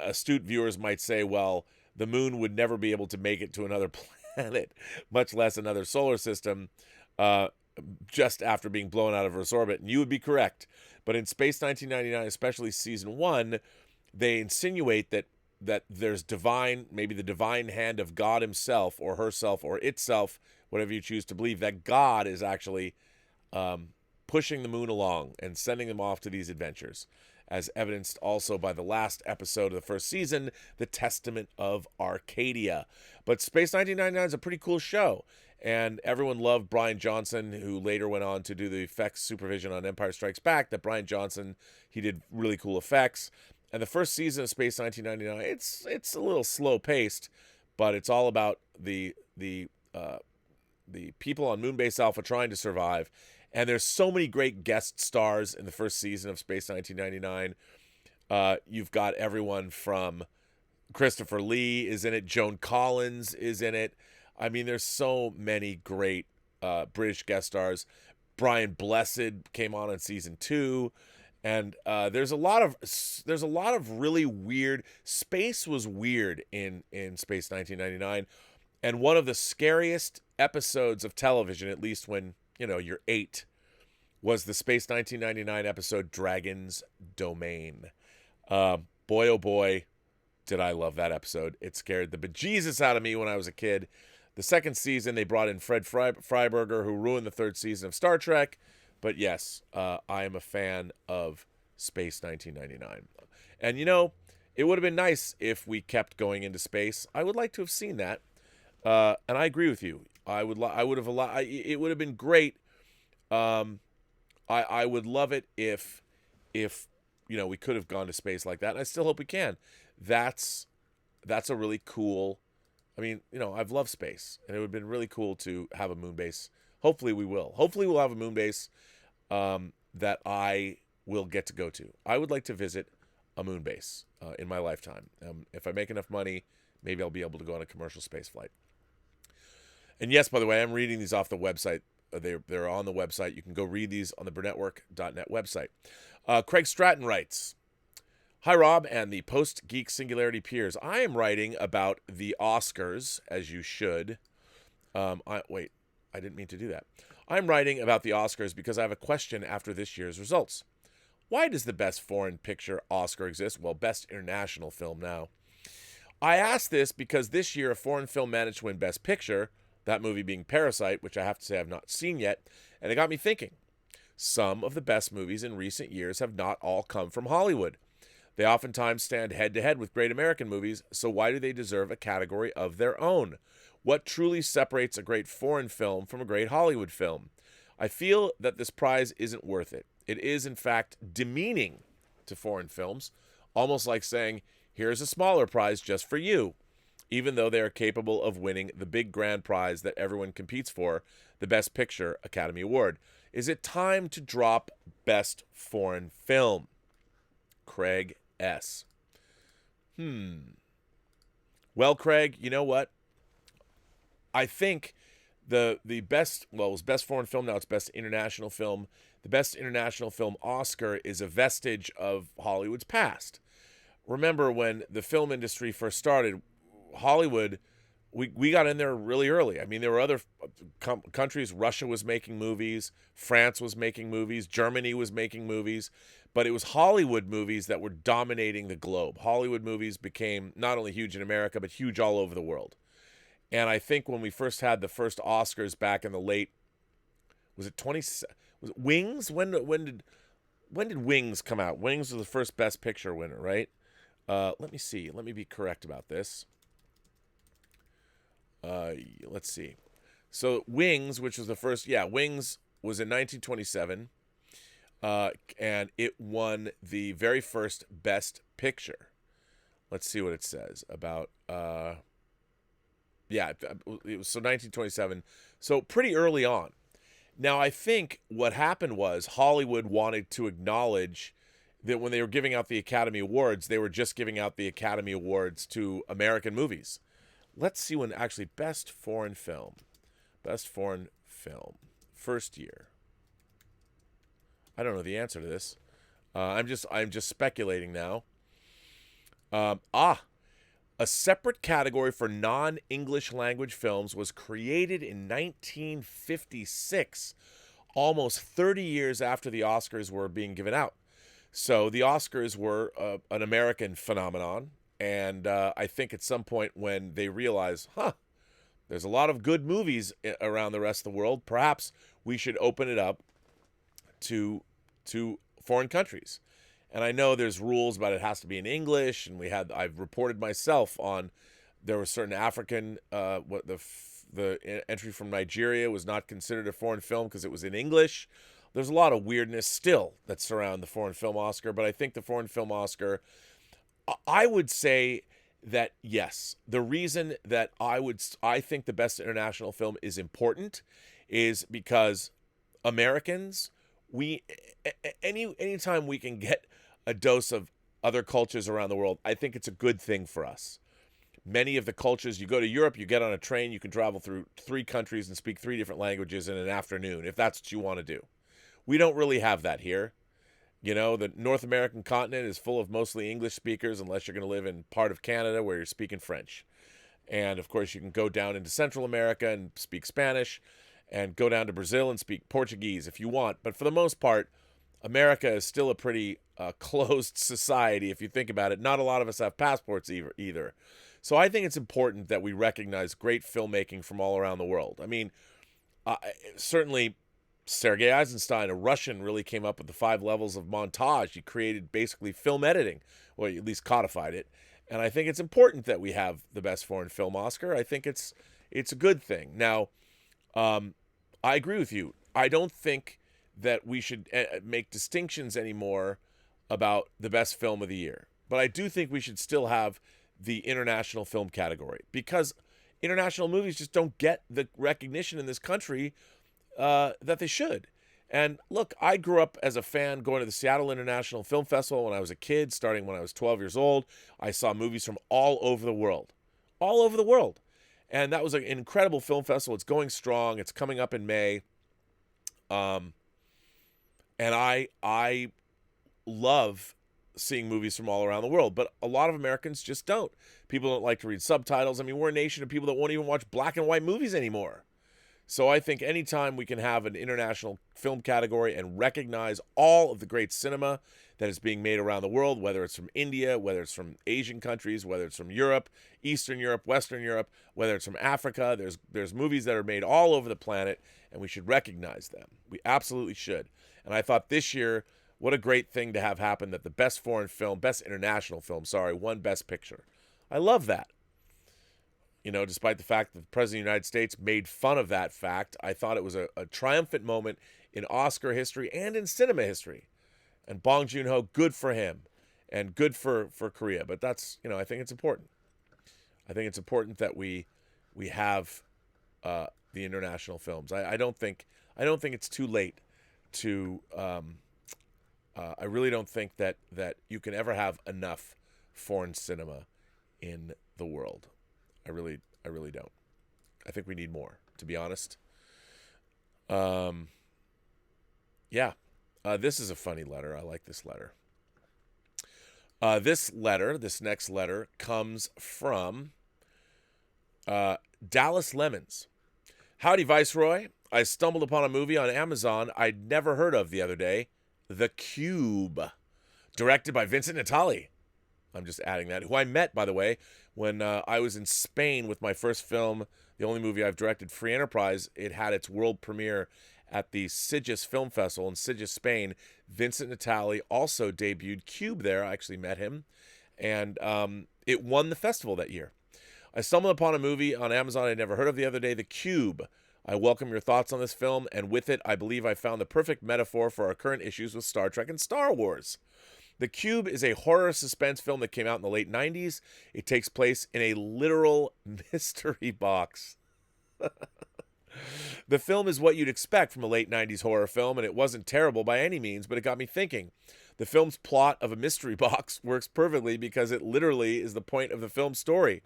astute viewers might say, well, the moon would never be able to make it to another planet, much less another solar system, just after being blown out of Earth's orbit. And you would be correct. But in Space 1999, especially season 1, they insinuate that there's maybe the divine hand of God himself or herself or itself, whatever you choose to believe, that God is actually pushing the moon along and sending them off to these adventures, as evidenced also by the last episode of the first season, The Testament of Arcadia. But Space 1999 is a pretty cool show, and everyone loved Brian Johnson, who later went on to do the effects supervision on Empire Strikes Back. That Brian Johnson, he did really cool effects. And the first season of Space 1999, it's a little slow paced, but it's all about the people on Moonbase Alpha trying to survive. And there's so many great guest stars in the first season of Space 1999. You've got everyone from Christopher Lee is in it, Joan Collins is in it. I mean, there's so many great British guest stars. Brian Blessed came on in season 2. And there's a lot of really weird. Space was weird in Space 1999, and one of the scariest episodes of television, at least when you're 8, was the Space 1999 episode Dragon's Domain. Boy, oh boy, did I love that episode! It scared the bejesus out of me when I was a kid. The second season, they brought in Fred Freiberger, who ruined the third season of Star Trek. But yes, I am a fan of Space 1999. And, it would have been nice if we kept going into space. I would like to have seen that. And I agree with you. It would have been great. I would love it if we could have gone to space like that, and I still hope we can. That's a really cool. I mean, I've loved space, and it would have been really cool to have a moon base. Hopefully we will. Hopefully we'll have a moon base that I will get to go to. I would like to visit a moon base in my lifetime. If I make enough money, maybe I'll be able to go on a commercial space flight. And yes, by the way, I'm reading these off the website. They're on the website. You can go read these on the Burnettwork.net website. Craig Stratton writes, "Hi, Rob and the Post-Geek Singularity peers. I am writing about the Oscars, as you should. I didn't mean to do that. I'm writing about the Oscars because I have a question after this year's results. Why does the Best Foreign Picture Oscar exist? Well, Best International Film now. I ask this because this year a foreign film managed to win Best Picture, that movie being Parasite, which I have to say I've not seen yet, and it got me thinking. Some of the best movies in recent years have not all come from Hollywood. They oftentimes stand head-to-head with great American movies, so why do they deserve a category of their own? What truly separates a great foreign film from a great Hollywood film? I feel that this prize isn't worth it. It is, in fact, demeaning to foreign films, almost like saying, here's a smaller prize just for you, even though they are capable of winning the big grand prize that everyone competes for, the Best Picture Academy Award. Is it time to drop Best Foreign Film? Craig S. Well, Craig, you know what? I think the best, well, it was Best Foreign Film, now it's Best International Film. The Best International Film Oscar is a vestige of Hollywood's past. Remember when the film industry first started, Hollywood, we got in there really early. I mean, there were other countries. Russia was making movies. France was making movies. Germany was making movies. But it was Hollywood movies that were dominating the globe. Hollywood movies became not only huge in America, but huge all over the world. And I think when we first had the first Oscars back in the late, was it Wings? When did Wings come out? Wings was the first Best Picture winner, right? Let me see. Let me be correct about this. Let's see. So Wings, which was the first, Wings was in 1927, and it won the very first Best Picture. Let's see what it says about. It was so 1927. So pretty early on. Now I think what happened was Hollywood wanted to acknowledge that when they were giving out the Academy Awards, they were just giving out the Academy Awards to American movies. Let's see when actually Best Foreign Film, first year. I don't know the answer to this. I'm just speculating now. A separate category for non-English language films was created in 1956, almost 30 years after the Oscars were being given out. So the Oscars were an American phenomenon, and I think at some point when they realized, there's a lot of good movies around the rest of the world, perhaps we should open it up to foreign countries. And I know there's rules about it has to be in English, and I've reported myself on there were certain African the entry from Nigeria was not considered a foreign film because it was in English. There's a lot of weirdness still that surround the Foreign Film Oscar, but I think the Foreign Film Oscar, I would say that yes, the reason that I think the Best International Film is important is because Americans, anytime we can get a dose of other cultures around the world, I think it's a good thing for us. Many of the cultures, you go to Europe, you get on a train, you can travel through 3 countries and speak 3 different languages in an afternoon, if that's what you want to do. We don't really have that here. The North American continent is full of mostly English speakers, unless you're going to live in part of Canada where you're speaking French. And, of course, you can go down into Central America and speak Spanish, and go down to Brazil and speak Portuguese if you want. But for the most part, America is still a pretty closed society, if you think about it. Not a lot of us have passports either. So I think it's important that we recognize great filmmaking from all around the world. I mean, certainly Sergei Eisenstein, a Russian, really came up with the 5 levels of montage. He created basically film editing, or at least codified it. And I think it's important that we have the Best Foreign Film Oscar. I think it's a good thing. Now, I agree with you. I don't think that we should make distinctions anymore about the best film of the year. But I do think we should still have the international film category, because international movies just don't get the recognition in this country that they should. And look, I grew up as a fan going to the Seattle International Film Festival when I was a kid, starting when I was 12 years old. I saw movies from all over the world. All over the world. And that was an incredible film festival. It's going strong. It's coming up in May. And I love seeing movies from all around the world, but a lot of Americans just don't. People don't like to read subtitles. I mean, we're a nation of people that won't even watch black and white movies anymore. So I think anytime we can have an international film category and recognize all of the great cinema that is being made around the world, whether it's from India, whether it's from Asian countries, whether it's from Europe, Eastern Europe, Western Europe, whether it's from Africa, there's movies that are made all over the planet, and we should recognize them. We absolutely should. And I thought this year, what a great thing to have happen that the best foreign film, best international film, won Best Picture. I love that. You know, despite the fact that the President of the United States made fun of that fact, I thought it was a triumphant moment in Oscar history and in cinema history. And Bong Joon-ho, good for him, and good for Korea. But that's, you know, I think it's important. I think it's important that we have the international films. I don't think it's too late to. I really don't think that you can ever have enough foreign cinema in the world. I really don't. I think we need more, to be honest. Yeah. This is a funny letter. I like this letter. This next letter comes from Dallas Lemons. Howdy, Viceroy. I stumbled upon a movie on Amazon I'd never heard of the other day, The Cube, directed by Vincent Natali. I'm just adding that. Who I met, by the way, when I was in Spain with my first film, the only movie I've directed, Free Enterprise. It had its world premiere at the Sitges Film Festival in Sitges, Spain. Vincent Natali also debuted Cube there. I actually met him. And it won the festival that year. I stumbled upon a movie on Amazon I'd never heard of the other day, The Cube. I welcome your thoughts on this film, and with it, I believe I found the perfect metaphor for our current issues with Star Trek and Star Wars. The Cube is a horror suspense film that came out in the late 90s. It takes place in a literal mystery box. The film is what you'd expect from a late 90s horror film, and it wasn't terrible by any means, but it got me thinking. The film's plot of a mystery box works perfectly because it literally is the point of the film's story.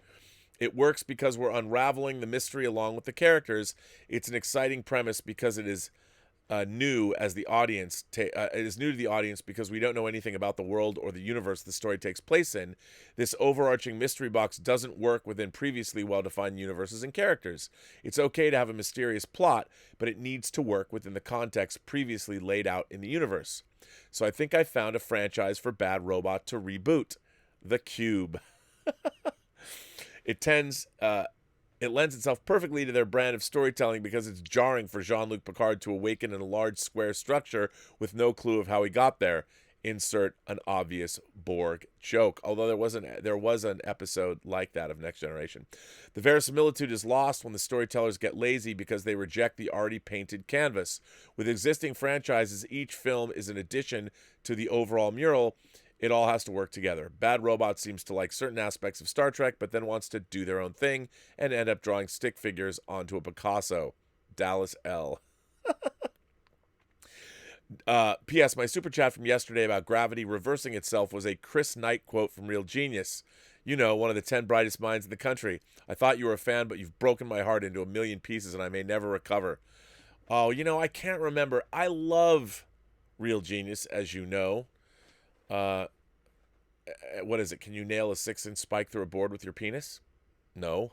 It works because we're unraveling the mystery along with the characters. It's an exciting premise because it is new as the audience. It is new to the audience because we don't know anything about the world or the universe the story takes place in. This overarching mystery box doesn't work within previously well-defined universes and characters. It's okay to have a mysterious plot, but it needs to work within the context previously laid out in the universe. So I think I found a franchise for Bad Robot to reboot, The Cube. It lends itself perfectly to their brand of storytelling because it's jarring for Jean-Luc Picard to awaken in a large square structure with no clue of how he got there. Insert an obvious Borg joke. Although there was an episode like that of Next Generation. The verisimilitude is lost when the storytellers get lazy because they reject the already painted canvas. With existing franchises, each film is an addition to the overall mural. It all has to work together. Bad Robot seems to like certain aspects of Star Trek, but then wants to do their own thing and end up drawing stick figures onto a Picasso. Dallas L. P.S. My super chat from yesterday about gravity reversing itself was a Chris Knight quote from Real Genius. You know, one of the 10 brightest minds in the country. I thought you were a fan, but you've broken my heart into a million pieces and I may never recover. Oh, you know, I can't remember. I love Real Genius, as you know. What is it? Can you nail a 6-inch spike through a board with your penis? No.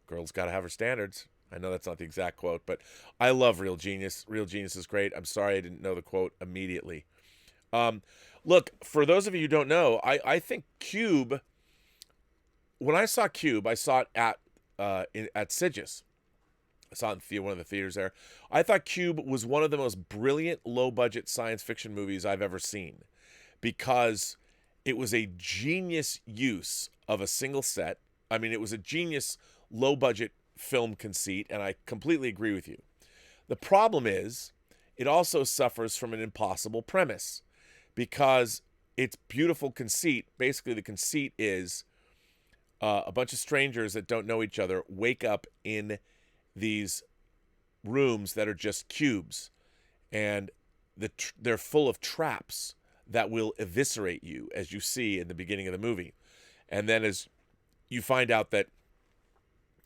Girl's got to have her standards. I know that's not the exact quote, but I love Real Genius. Real Genius is great. I'm sorry I didn't know the quote immediately. Look, for those of you who don't know, I think Cube, when I saw Cube, I saw it at Sitges. I saw it in one of the theaters there. I thought Cube was one of the most brilliant low-budget science fiction movies I've ever seen, because it was a genius use of a single set. I mean, it was a genius low-budget film conceit, and I completely agree with you. The problem is, it also suffers from an impossible premise, because it's beautiful conceit. Basically, the conceit is a bunch of strangers that don't know each other wake up in these rooms that are just cubes, and they're full of traps that will eviscerate you, as you see in the beginning of the movie. And then as you find out that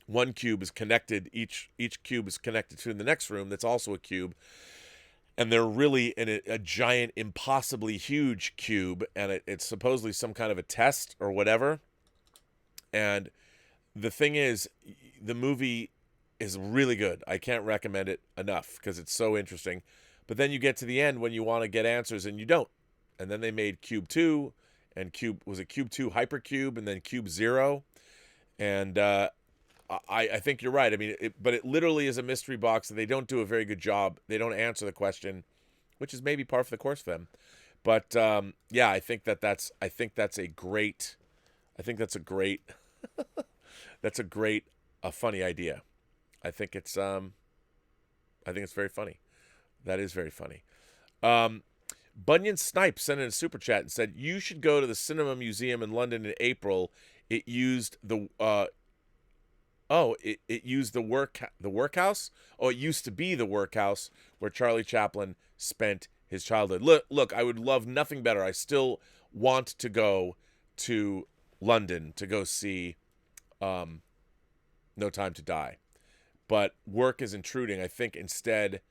one cube is connected, each cube is connected to the next room that's also a cube, and they're really in a giant, impossibly huge cube, and it's supposedly some kind of a test or whatever. And the thing is, the movie is really good. I can't recommend it enough because it's so interesting. But then you get to the end when you want to get answers and you don't. And then they made Cube 2, and Cube 2 Hypercube, and then Cube 0. And I think you're right. I mean, but it literally is a mystery box, and they don't do a very good job. They don't answer the question, which is maybe par for the course for them. But yeah, I think that's a great funny idea. I think it's very funny. That is very funny. Bunyan Snipe sent in a super chat and said, "You should go to the Cinema Museum in London in April. It used the it used the workhouse. Oh, it used to be the workhouse where Charlie Chaplin spent his childhood. Look, I would love nothing better. I still want to go to London to go see No Time to Die, but work is intruding. I think instead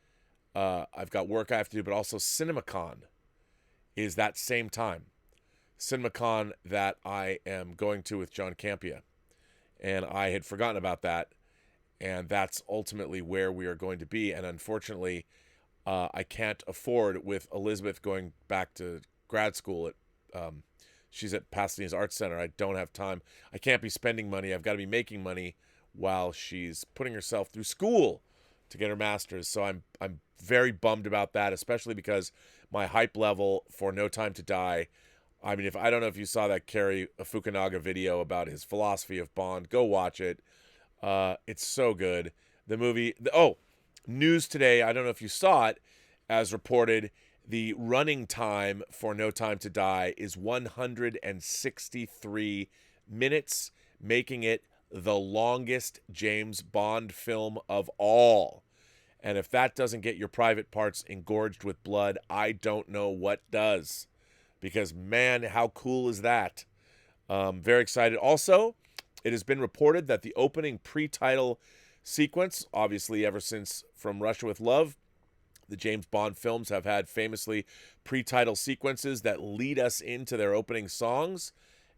I've got work I have to do, but also CinemaCon is that same time. CinemaCon that I am going to with John Campia, and I had forgotten about that, and that's ultimately where we are going to be. And unfortunately, I can't afford, with Elizabeth going back to grad school at she's at Pasadena's Arts Center. I don't have time. I can't be spending money. I've got to be making money while she's putting herself through school to get her master's. So I'm very bummed about that, especially because my hype level for No Time to Die. I mean, I don't know if you saw that Cary Fukunaga video about his philosophy of Bond. Go watch it. It's so good. The movie. News today. I don't know if you saw it, as reported. The running time for No Time to Die is 163 minutes, making it the longest James Bond film of all. And if that doesn't get your private parts engorged with blood, I don't know what does. Because, man, how cool is that? Very excited. Also, it has been reported that the opening pre-title sequence, obviously ever since From Russia with Love, the James Bond films have had famously pre-title sequences that lead us into their opening songs.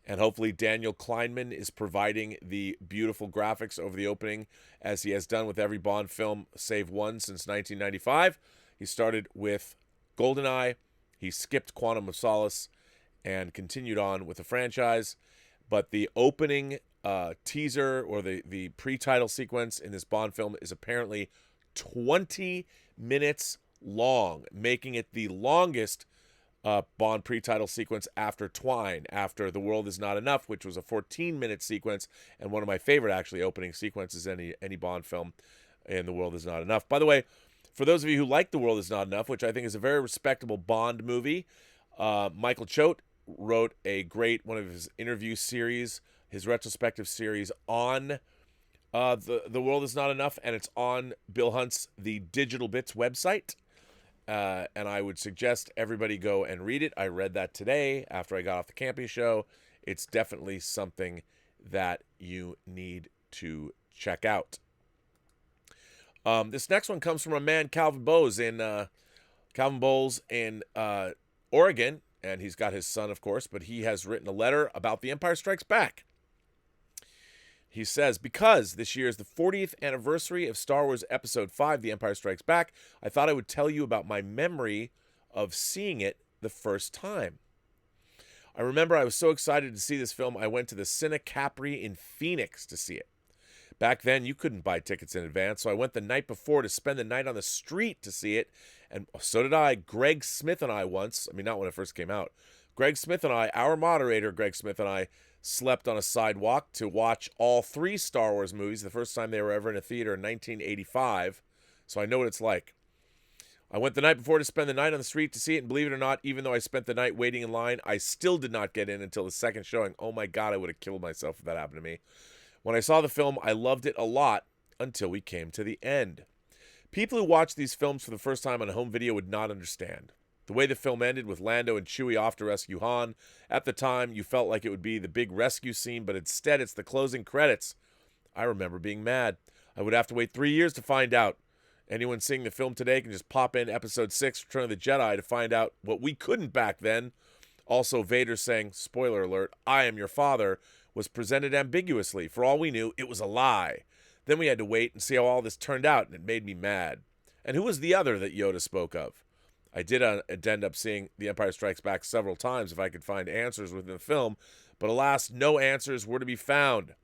And hopefully Daniel Kleinman is providing the beautiful graphics over the opening, as he has done with every Bond film save one since 1995. He started with GoldenEye. He skipped Quantum of Solace and continued on with the franchise. But the opening teaser, or the pre-title sequence in this Bond film, is apparently 20 minutes long, making it the longest Bond pre-title sequence after Twine, after The World Is Not Enough, which was a 14-minute sequence, and one of my favorite, actually, opening sequences in any Bond film, in The World Is Not Enough. By the way, for those of you who like The World Is Not Enough, which I think is a very respectable Bond movie, Michael Choate wrote one of his interview series, his retrospective series on The World Is Not Enough, and it's on Bill Hunt's The Digital Bits website. And I would suggest everybody go and read it. I read that today after I got off the camping show. It's definitely something that you need to check out. This next one comes from a man, Calvin Bowles in Oregon, and he's got his son, of course, but he has written a letter about The Empire Strikes Back. He says, because this year is the 40th anniversary of Star Wars Episode 5, The Empire Strikes Back, I thought I would tell you about my memory of seeing it the first time. I remember I was so excited to see this film, I went to the Cine Capri in Phoenix to see it. Back then, you couldn't buy tickets in advance, so I went the night before to spend the night on the street to see it, and so did I. Greg Smith and I once, not when it first came out, Greg Smith and I, our moderator, Greg Smith and I, slept on a sidewalk to watch all 3 Star Wars movies, the first time they were ever in a theater in 1985, so I know what it's like. I went the night before to spend the night on the street to see it, and believe it or not, even though I spent the night waiting in line, I still did not get in until the second showing. Oh my God, I would have killed myself if that happened to me. When I saw the film, I loved it a lot until we came to the end. People who watch these films for the first time on home video would not understand. The way the film ended with Lando and Chewie off to rescue Han, at the time you felt like it would be the big rescue scene, but instead it's the closing credits. I remember being mad. I would have to wait 3 years to find out. Anyone seeing the film today can just pop in Episode 6, Return of the Jedi, to find out what we couldn't back then. Also, Vader saying, spoiler alert, I am your father, was presented ambiguously. For all we knew, it was a lie. Then we had to wait and see how all this turned out, and it made me mad. And who was the other that Yoda spoke of? I did end up seeing The Empire Strikes Back several times if I could find answers within the film, but alas, no answers were to be found.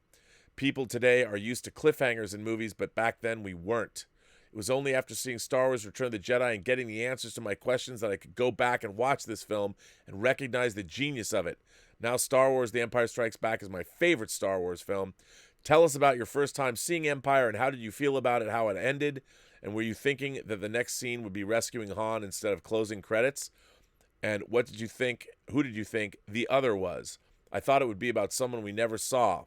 People today are used to cliffhangers in movies, but back then we weren't. It was only after seeing Star Wars Return of the Jedi and getting the answers to my questions that I could go back and watch this film and recognize the genius of it. Now Star Wars The Empire Strikes Back is my favorite Star Wars film. Tell us about your first time seeing Empire and how did you feel about it, how it ended, and were you thinking that the next scene would be rescuing Han instead of closing credits? And what did you think, who did you think the other was? I thought it would be about someone we never saw.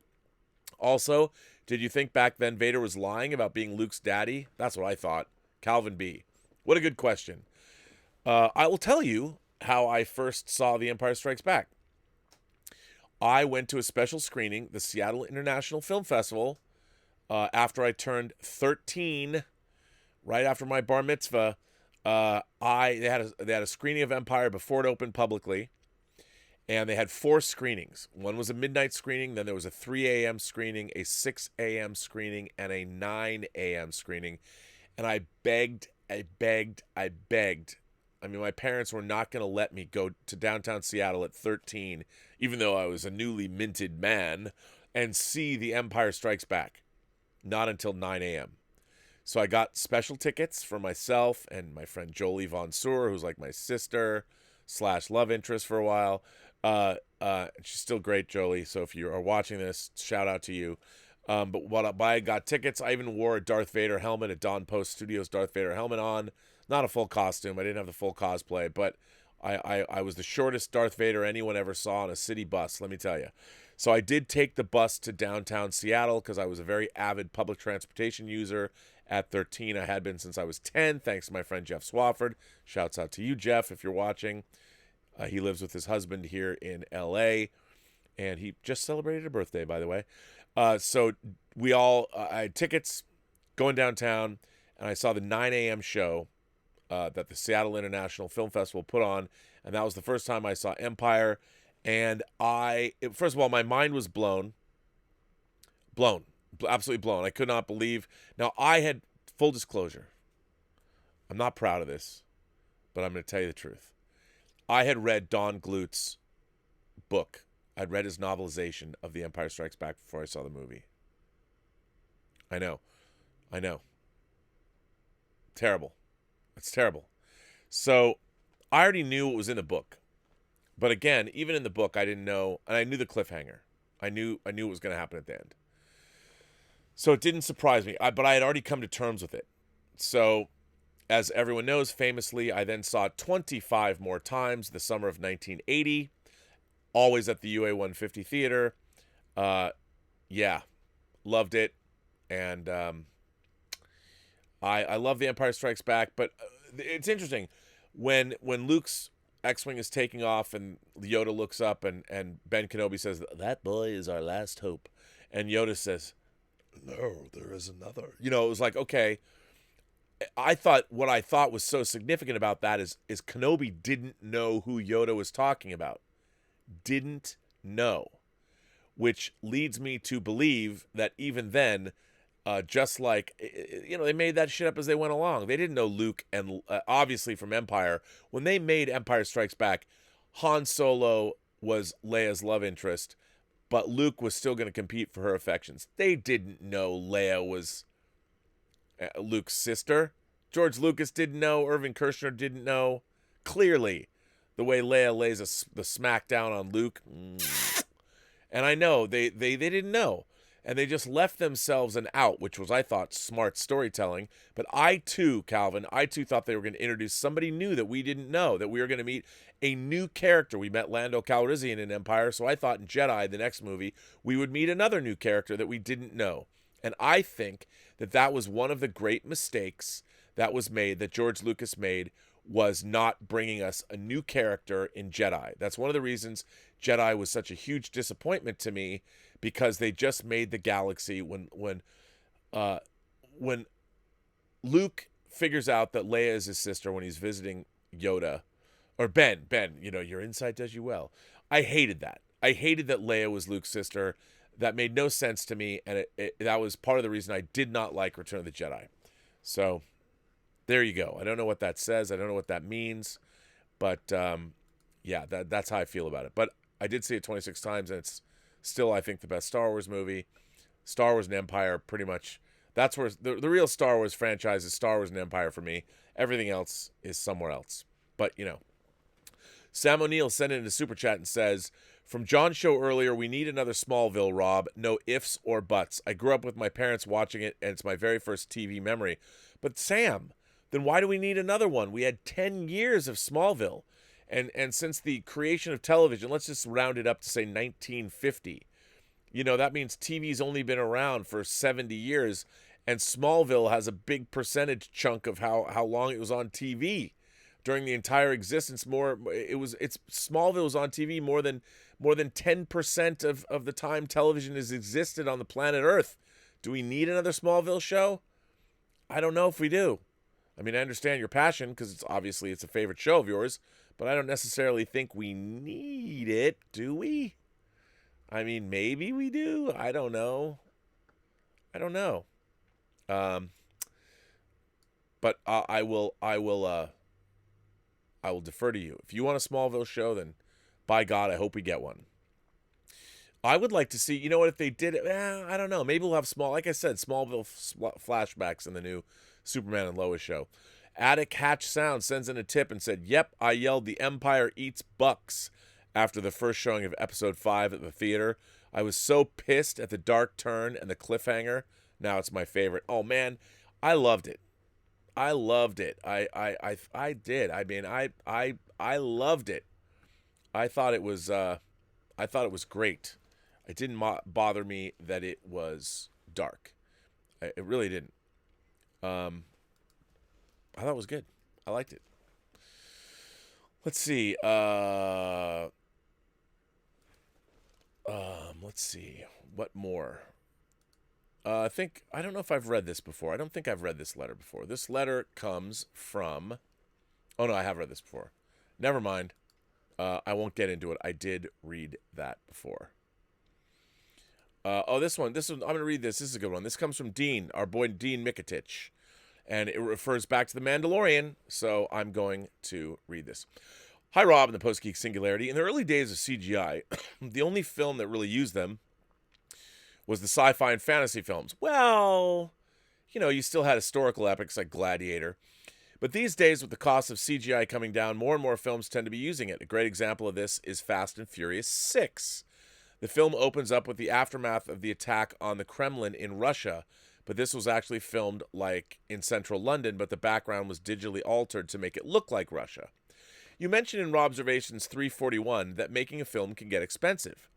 Also, did you think back then Vader was lying about being Luke's daddy? That's what I thought. Calvin B. What a good question. I will tell you how I first saw The Empire Strikes Back. I went to a special screening, the Seattle International Film Festival, after I turned 13, right after my bar mitzvah. They had a screening of Empire before it opened publicly. And they had 4 screenings. One was a midnight screening, then there was a 3 a.m. screening, a 6 a.m. screening, and a 9 a.m. screening. And I begged. I mean, my parents were not going to let me go to downtown Seattle at 13, even though I was a newly minted man, and see The Empire Strikes Back. Not until 9 a.m. So I got special tickets for myself and my friend Jolie Von Seur, who's like my sister / love interest for a while. She's still great, Jolie. So if you are watching this, shout out to you. But I got tickets. I even wore a Darth Vader helmet, a Don Post Studios Darth Vader helmet on. Not a full costume. I didn't have the full cosplay, but I was the shortest Darth Vader anyone ever saw on a city bus, let me tell you. So I did take the bus to downtown Seattle because I was a very avid public transportation user at 13. I had been since I was 10, thanks to my friend Jeff Swafford. Shouts out to you, Jeff, if you're watching. He lives with his husband here in L.A., and he just celebrated a birthday, by the way. So I had tickets going downtown, and I saw the 9 a.m. show that the Seattle International Film Festival put on, and that was the first time I saw Empire. And first of all, my mind was blown, absolutely blown. I could not believe. Now, I had, full disclosure, I'm not proud of this, but I'm going to tell you the truth. I had read Don Glut's book. I'd read his novelization of The Empire Strikes Back before I saw the movie. I know. Terrible. It's terrible. So I already knew what was in the book. But again, even in the book, I didn't know, and I knew the cliffhanger. I knew what was going to happen at the end. So it didn't surprise me, but I had already come to terms with it. So, as everyone knows, famously, I then saw it 25 more times the summer of 1980, always at the UA 150 Theater. Yeah, loved it. And I love The Empire Strikes Back, but it's interesting. When Luke's X-Wing is taking off and Yoda looks up and Ben Kenobi says, "That boy is our last hope." And Yoda says, "No, there is another." You know, it was like, okay. What I thought was so significant about that is Kenobi didn't know who Yoda was talking about. Didn't know. Which leads me to believe that even then, just like, they made that shit up as they went along. They didn't know Luke, and obviously from Empire, when they made Empire Strikes Back, Han Solo was Leia's love interest, but Luke was still going to compete for her affections. They didn't know Leia was Luke's sister. George Lucas didn't know. Irving Kershner didn't know. Clearly, the way Leia lays the smack down on Luke. And I know they didn't know. and they just left themselves an out, which was, I thought, smart storytelling. But I too, Calvin, I too thought they were going to introduce somebody new that we didn't know, that we were going to meet a new character. We met Lando Calrissian in Empire, so I thought in Jedi, the next movie, we would meet another new character that we didn't know. And I think that that was one of the great mistakes that was made, that George Lucas made, was not bringing us a new character in Jedi. That's one of the reasons Jedi was such a huge disappointment to me, because they just made the galaxy when Luke figures out that Leia is his sister when he's visiting Yoda, or Ben, your insight does you well. I hated that. I hated that Leia was Luke's sister. That made no sense to me, and that was part of the reason I did not like Return of the Jedi. So there you go. I don't know what that says. I don't know what that means, but yeah, that's how I feel about it. But I did see it 26 times, and it's still, I think, the best Star Wars movie. Star Wars and Empire, pretty much. That's where the real Star Wars franchise is. Star Wars and Empire for me. Everything else is somewhere else. But, Sam O'Neill sent in a super chat and says, from John's show earlier, we need another Smallville, Rob. No ifs or buts. I grew up with my parents watching it, and it's my very first TV memory. But Sam, then why do we need another one? We had 10 years of Smallville. And since the creation of television, let's just round it up to say 1950. That means TV's only been around for 70 years, and Smallville has a big percentage chunk of how long it was on TV during the entire existence. Smallville was on TV more than 10% of the time television has existed on the planet Earth. Do we need another Smallville show? I don't know if we do. I mean, I understand your passion, because it's a favorite show of yours, but I don't necessarily think we need it, do we? I mean, maybe we do. I don't know. But I will defer to you. If you want a Smallville show, then by God, I hope we get one. I would like to see, if they did it, I don't know. Maybe we'll have like I said, Smallville flashbacks in the new Superman and Lois show. Attic Hatch Sound sends in a tip and said, yep, I yelled "The Empire eats Bucks" after the first showing of episode 5 at the theater. I was so pissed at the dark turn and the cliffhanger. Now it's my favorite. Oh man, I loved it. I did. I mean, I loved it. I thought it was great. It didn't bother me that it was dark. It really didn't. I thought it was good. I liked it. Let's see. Let's see. What more? I don't know if I've read this before. I don't think I've read this letter before. This letter comes from... Oh, no, I have read this before. Never mind. I won't get into it. I did read that before. This one. I'm going to read this. This is a good one. This comes from Dean, our boy Dean Mikitich. And it refers back to The Mandalorian, so I'm going to read this. Hi, Rob and the Post-Geek Singularity. In the early days of CGI, the only film that really used them was the sci-fi and fantasy films. Well, you still had historical epics like Gladiator. But these days, with the cost of CGI coming down, more and more films tend to be using it. A great example of this is Fast and Furious 6. The film opens up with the aftermath of the attack on the Kremlin in Russia, but this was actually filmed like in central London, but the background was digitally altered to make it look like Russia. You mentioned in Robservations 341 that making a film can get expensive.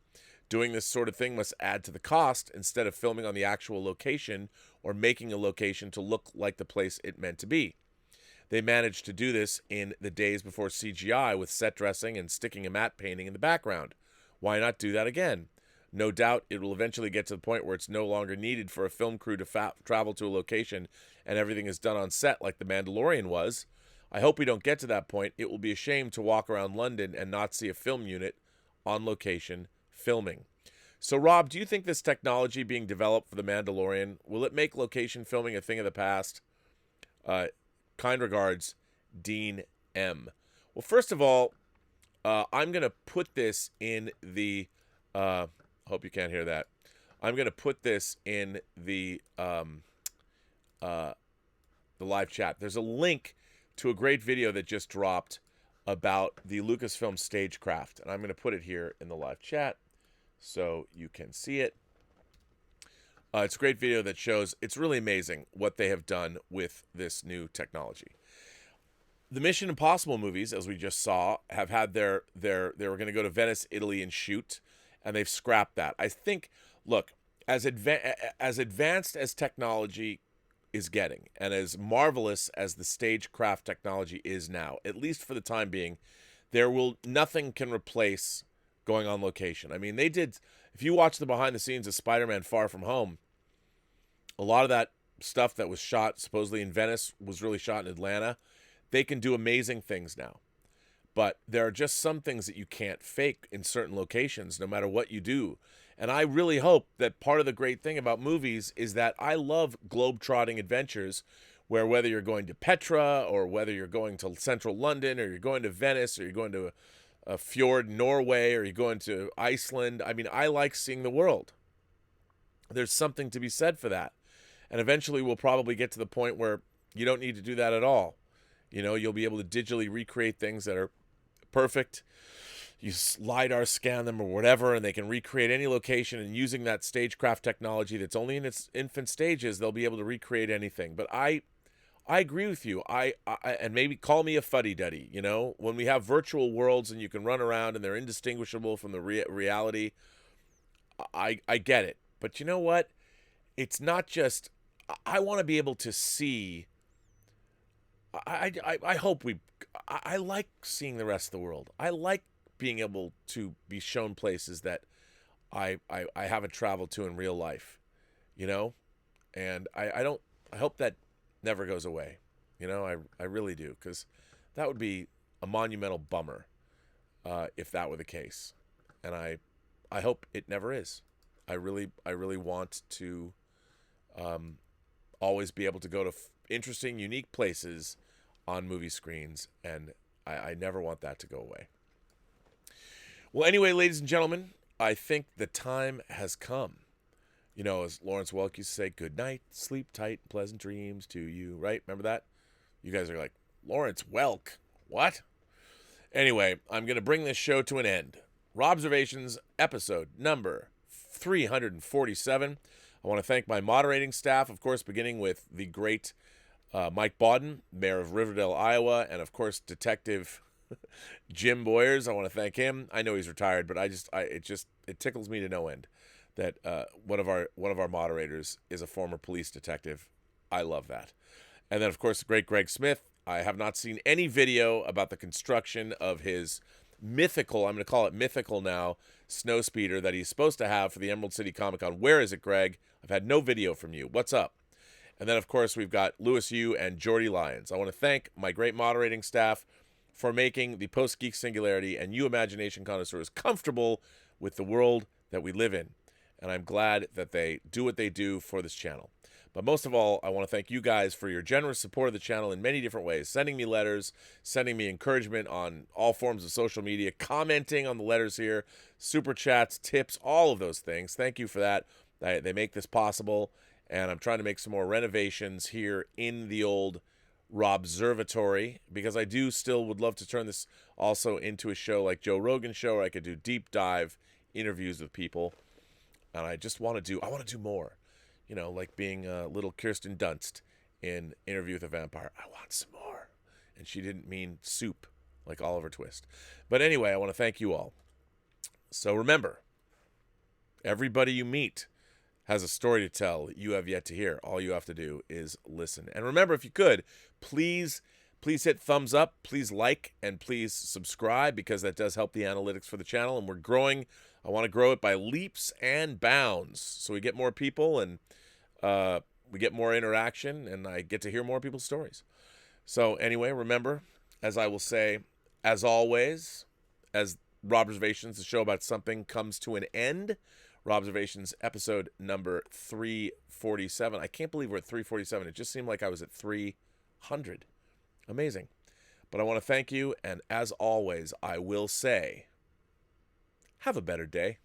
Doing this sort of thing must add to the cost instead of filming on the actual location or making a location to look like the place it meant to be. They managed to do this in the days before CGI with set dressing and sticking a matte painting in the background. Why not do that again? No doubt it will eventually get to the point where it's no longer needed for a film crew to travel to a location and everything is done on set like The Mandalorian was. I hope we don't get to that point. It will be a shame to walk around London and not see a film unit on location filming. So, Rob, do you think this technology being developed for The Mandalorian, will it make location filming a thing of the past? Kind regards, Dean M. Well, first of all, I'm going to put this in the... hope you can't hear that. I'm going to put this in the live chat. There's a link to a great video that just dropped about the Lucasfilm stagecraft, and I'm going to put it here in the live chat so you can see it. It's a great video that shows it's really amazing what they have done with this new technology. The Mission Impossible movies, as we just saw, have had they were going to go to Venice, Italy, and shoot, and they've scrapped that. I think, look, as advanced as technology is getting, and as marvelous as the stagecraft technology is now, at least for the time being, nothing can replace going on location. I mean, they did. If you watch the behind the scenes of Spider-Man: Far From Home, a lot of that stuff that was shot supposedly in Venice was really shot in Atlanta. They can do amazing things now. But there are just some things that you can't fake in certain locations, no matter what you do. And I really hope that part of the great thing about movies is that I love globe-trotting adventures where whether you're going to Petra or whether you're going to central London or you're going to Venice or you're going to a fjord in Norway or you're going to Iceland, I mean, I like seeing the world. There's something to be said for that. And eventually we'll probably get to the point where you don't need to do that at all. You know, you'll be able to digitally recreate things that are perfect. You LiDAR scan them or whatever, and they can recreate any location. And using that stagecraft technology that's only in its infant stages, they'll be able to recreate anything. But I agree with you. I and maybe call me a fuddy-duddy. You know, when we have virtual worlds and you can run around and they're indistinguishable from the reality, I get it. But you know what? It's not just. I want to be able to see. I hope I like seeing the rest of the world. I like being able to be shown places that I haven't traveled to in real life, you know? And I hope that never goes away. You know, I really do, because that would be a monumental bummer if that were the case. And I hope it never is. I really want to always be able to go to interesting, unique places on movie screens, and I never want that to go away. Well, anyway, ladies and gentlemen, I think the time has come. You know, as Lawrence Welk used to say, good night, sleep tight, pleasant dreams to you, right? Remember that? You guys are like, Lawrence Welk, what? Anyway, I'm going to bring this show to an end. Robservations, episode number 347. I want to thank my moderating staff, of course, beginning with the great Mike Bawden, mayor of Riverdale, Iowa, and of course Detective Jim Boyers. I want to thank him. I know he's retired, but it tickles me to no end that one of our moderators is a former police detective. I love that. And then of course the great Greg Smith. I have not seen any video about the construction of his mythical, I'm going to call it mythical now, snow speeder that he's supposed to have for the Emerald City Comic Con. Where is it, Greg? I've had no video from you. What's up? And then, of course, we've got Louis Yu and Jordy Lyons. I want to thank my great moderating staff for making the Post-Geek Singularity and you imagination connoisseurs comfortable with the world that we live in. And I'm glad that they do what they do for this channel. But most of all, I want to thank you guys for your generous support of the channel in many different ways. Sending me letters, sending me encouragement on all forms of social media, commenting on the letters here, super chats, tips, all of those things. Thank you for that. They make this possible. And I'm trying to make some more renovations here in the old Robservatory, because I do still would love to turn this also into a show like Joe Rogan's show, where I could do deep dive interviews with people. And I want to do more, you know, like being little Kirsten Dunst in Interview with a Vampire. I want some more. And she didn't mean soup like Oliver Twist. But anyway, I want to thank you all. So remember, everybody you meet has a story to tell that you have yet to hear. All you have to do is listen. And remember, if you could, please hit thumbs up, please like, and please subscribe, because that does help the analytics for the channel. And we're growing. I want to grow it by leaps and bounds, so we get more people and we get more interaction, and I get to hear more people's stories. So anyway, remember, as I will say, as always, as Robservations, the show about something, comes to an end, Robservations episode number 347. I can't believe we're at 347. It just seemed like I was at 300. Amazing. But I want to thank you, and as always, I will say, have a better day.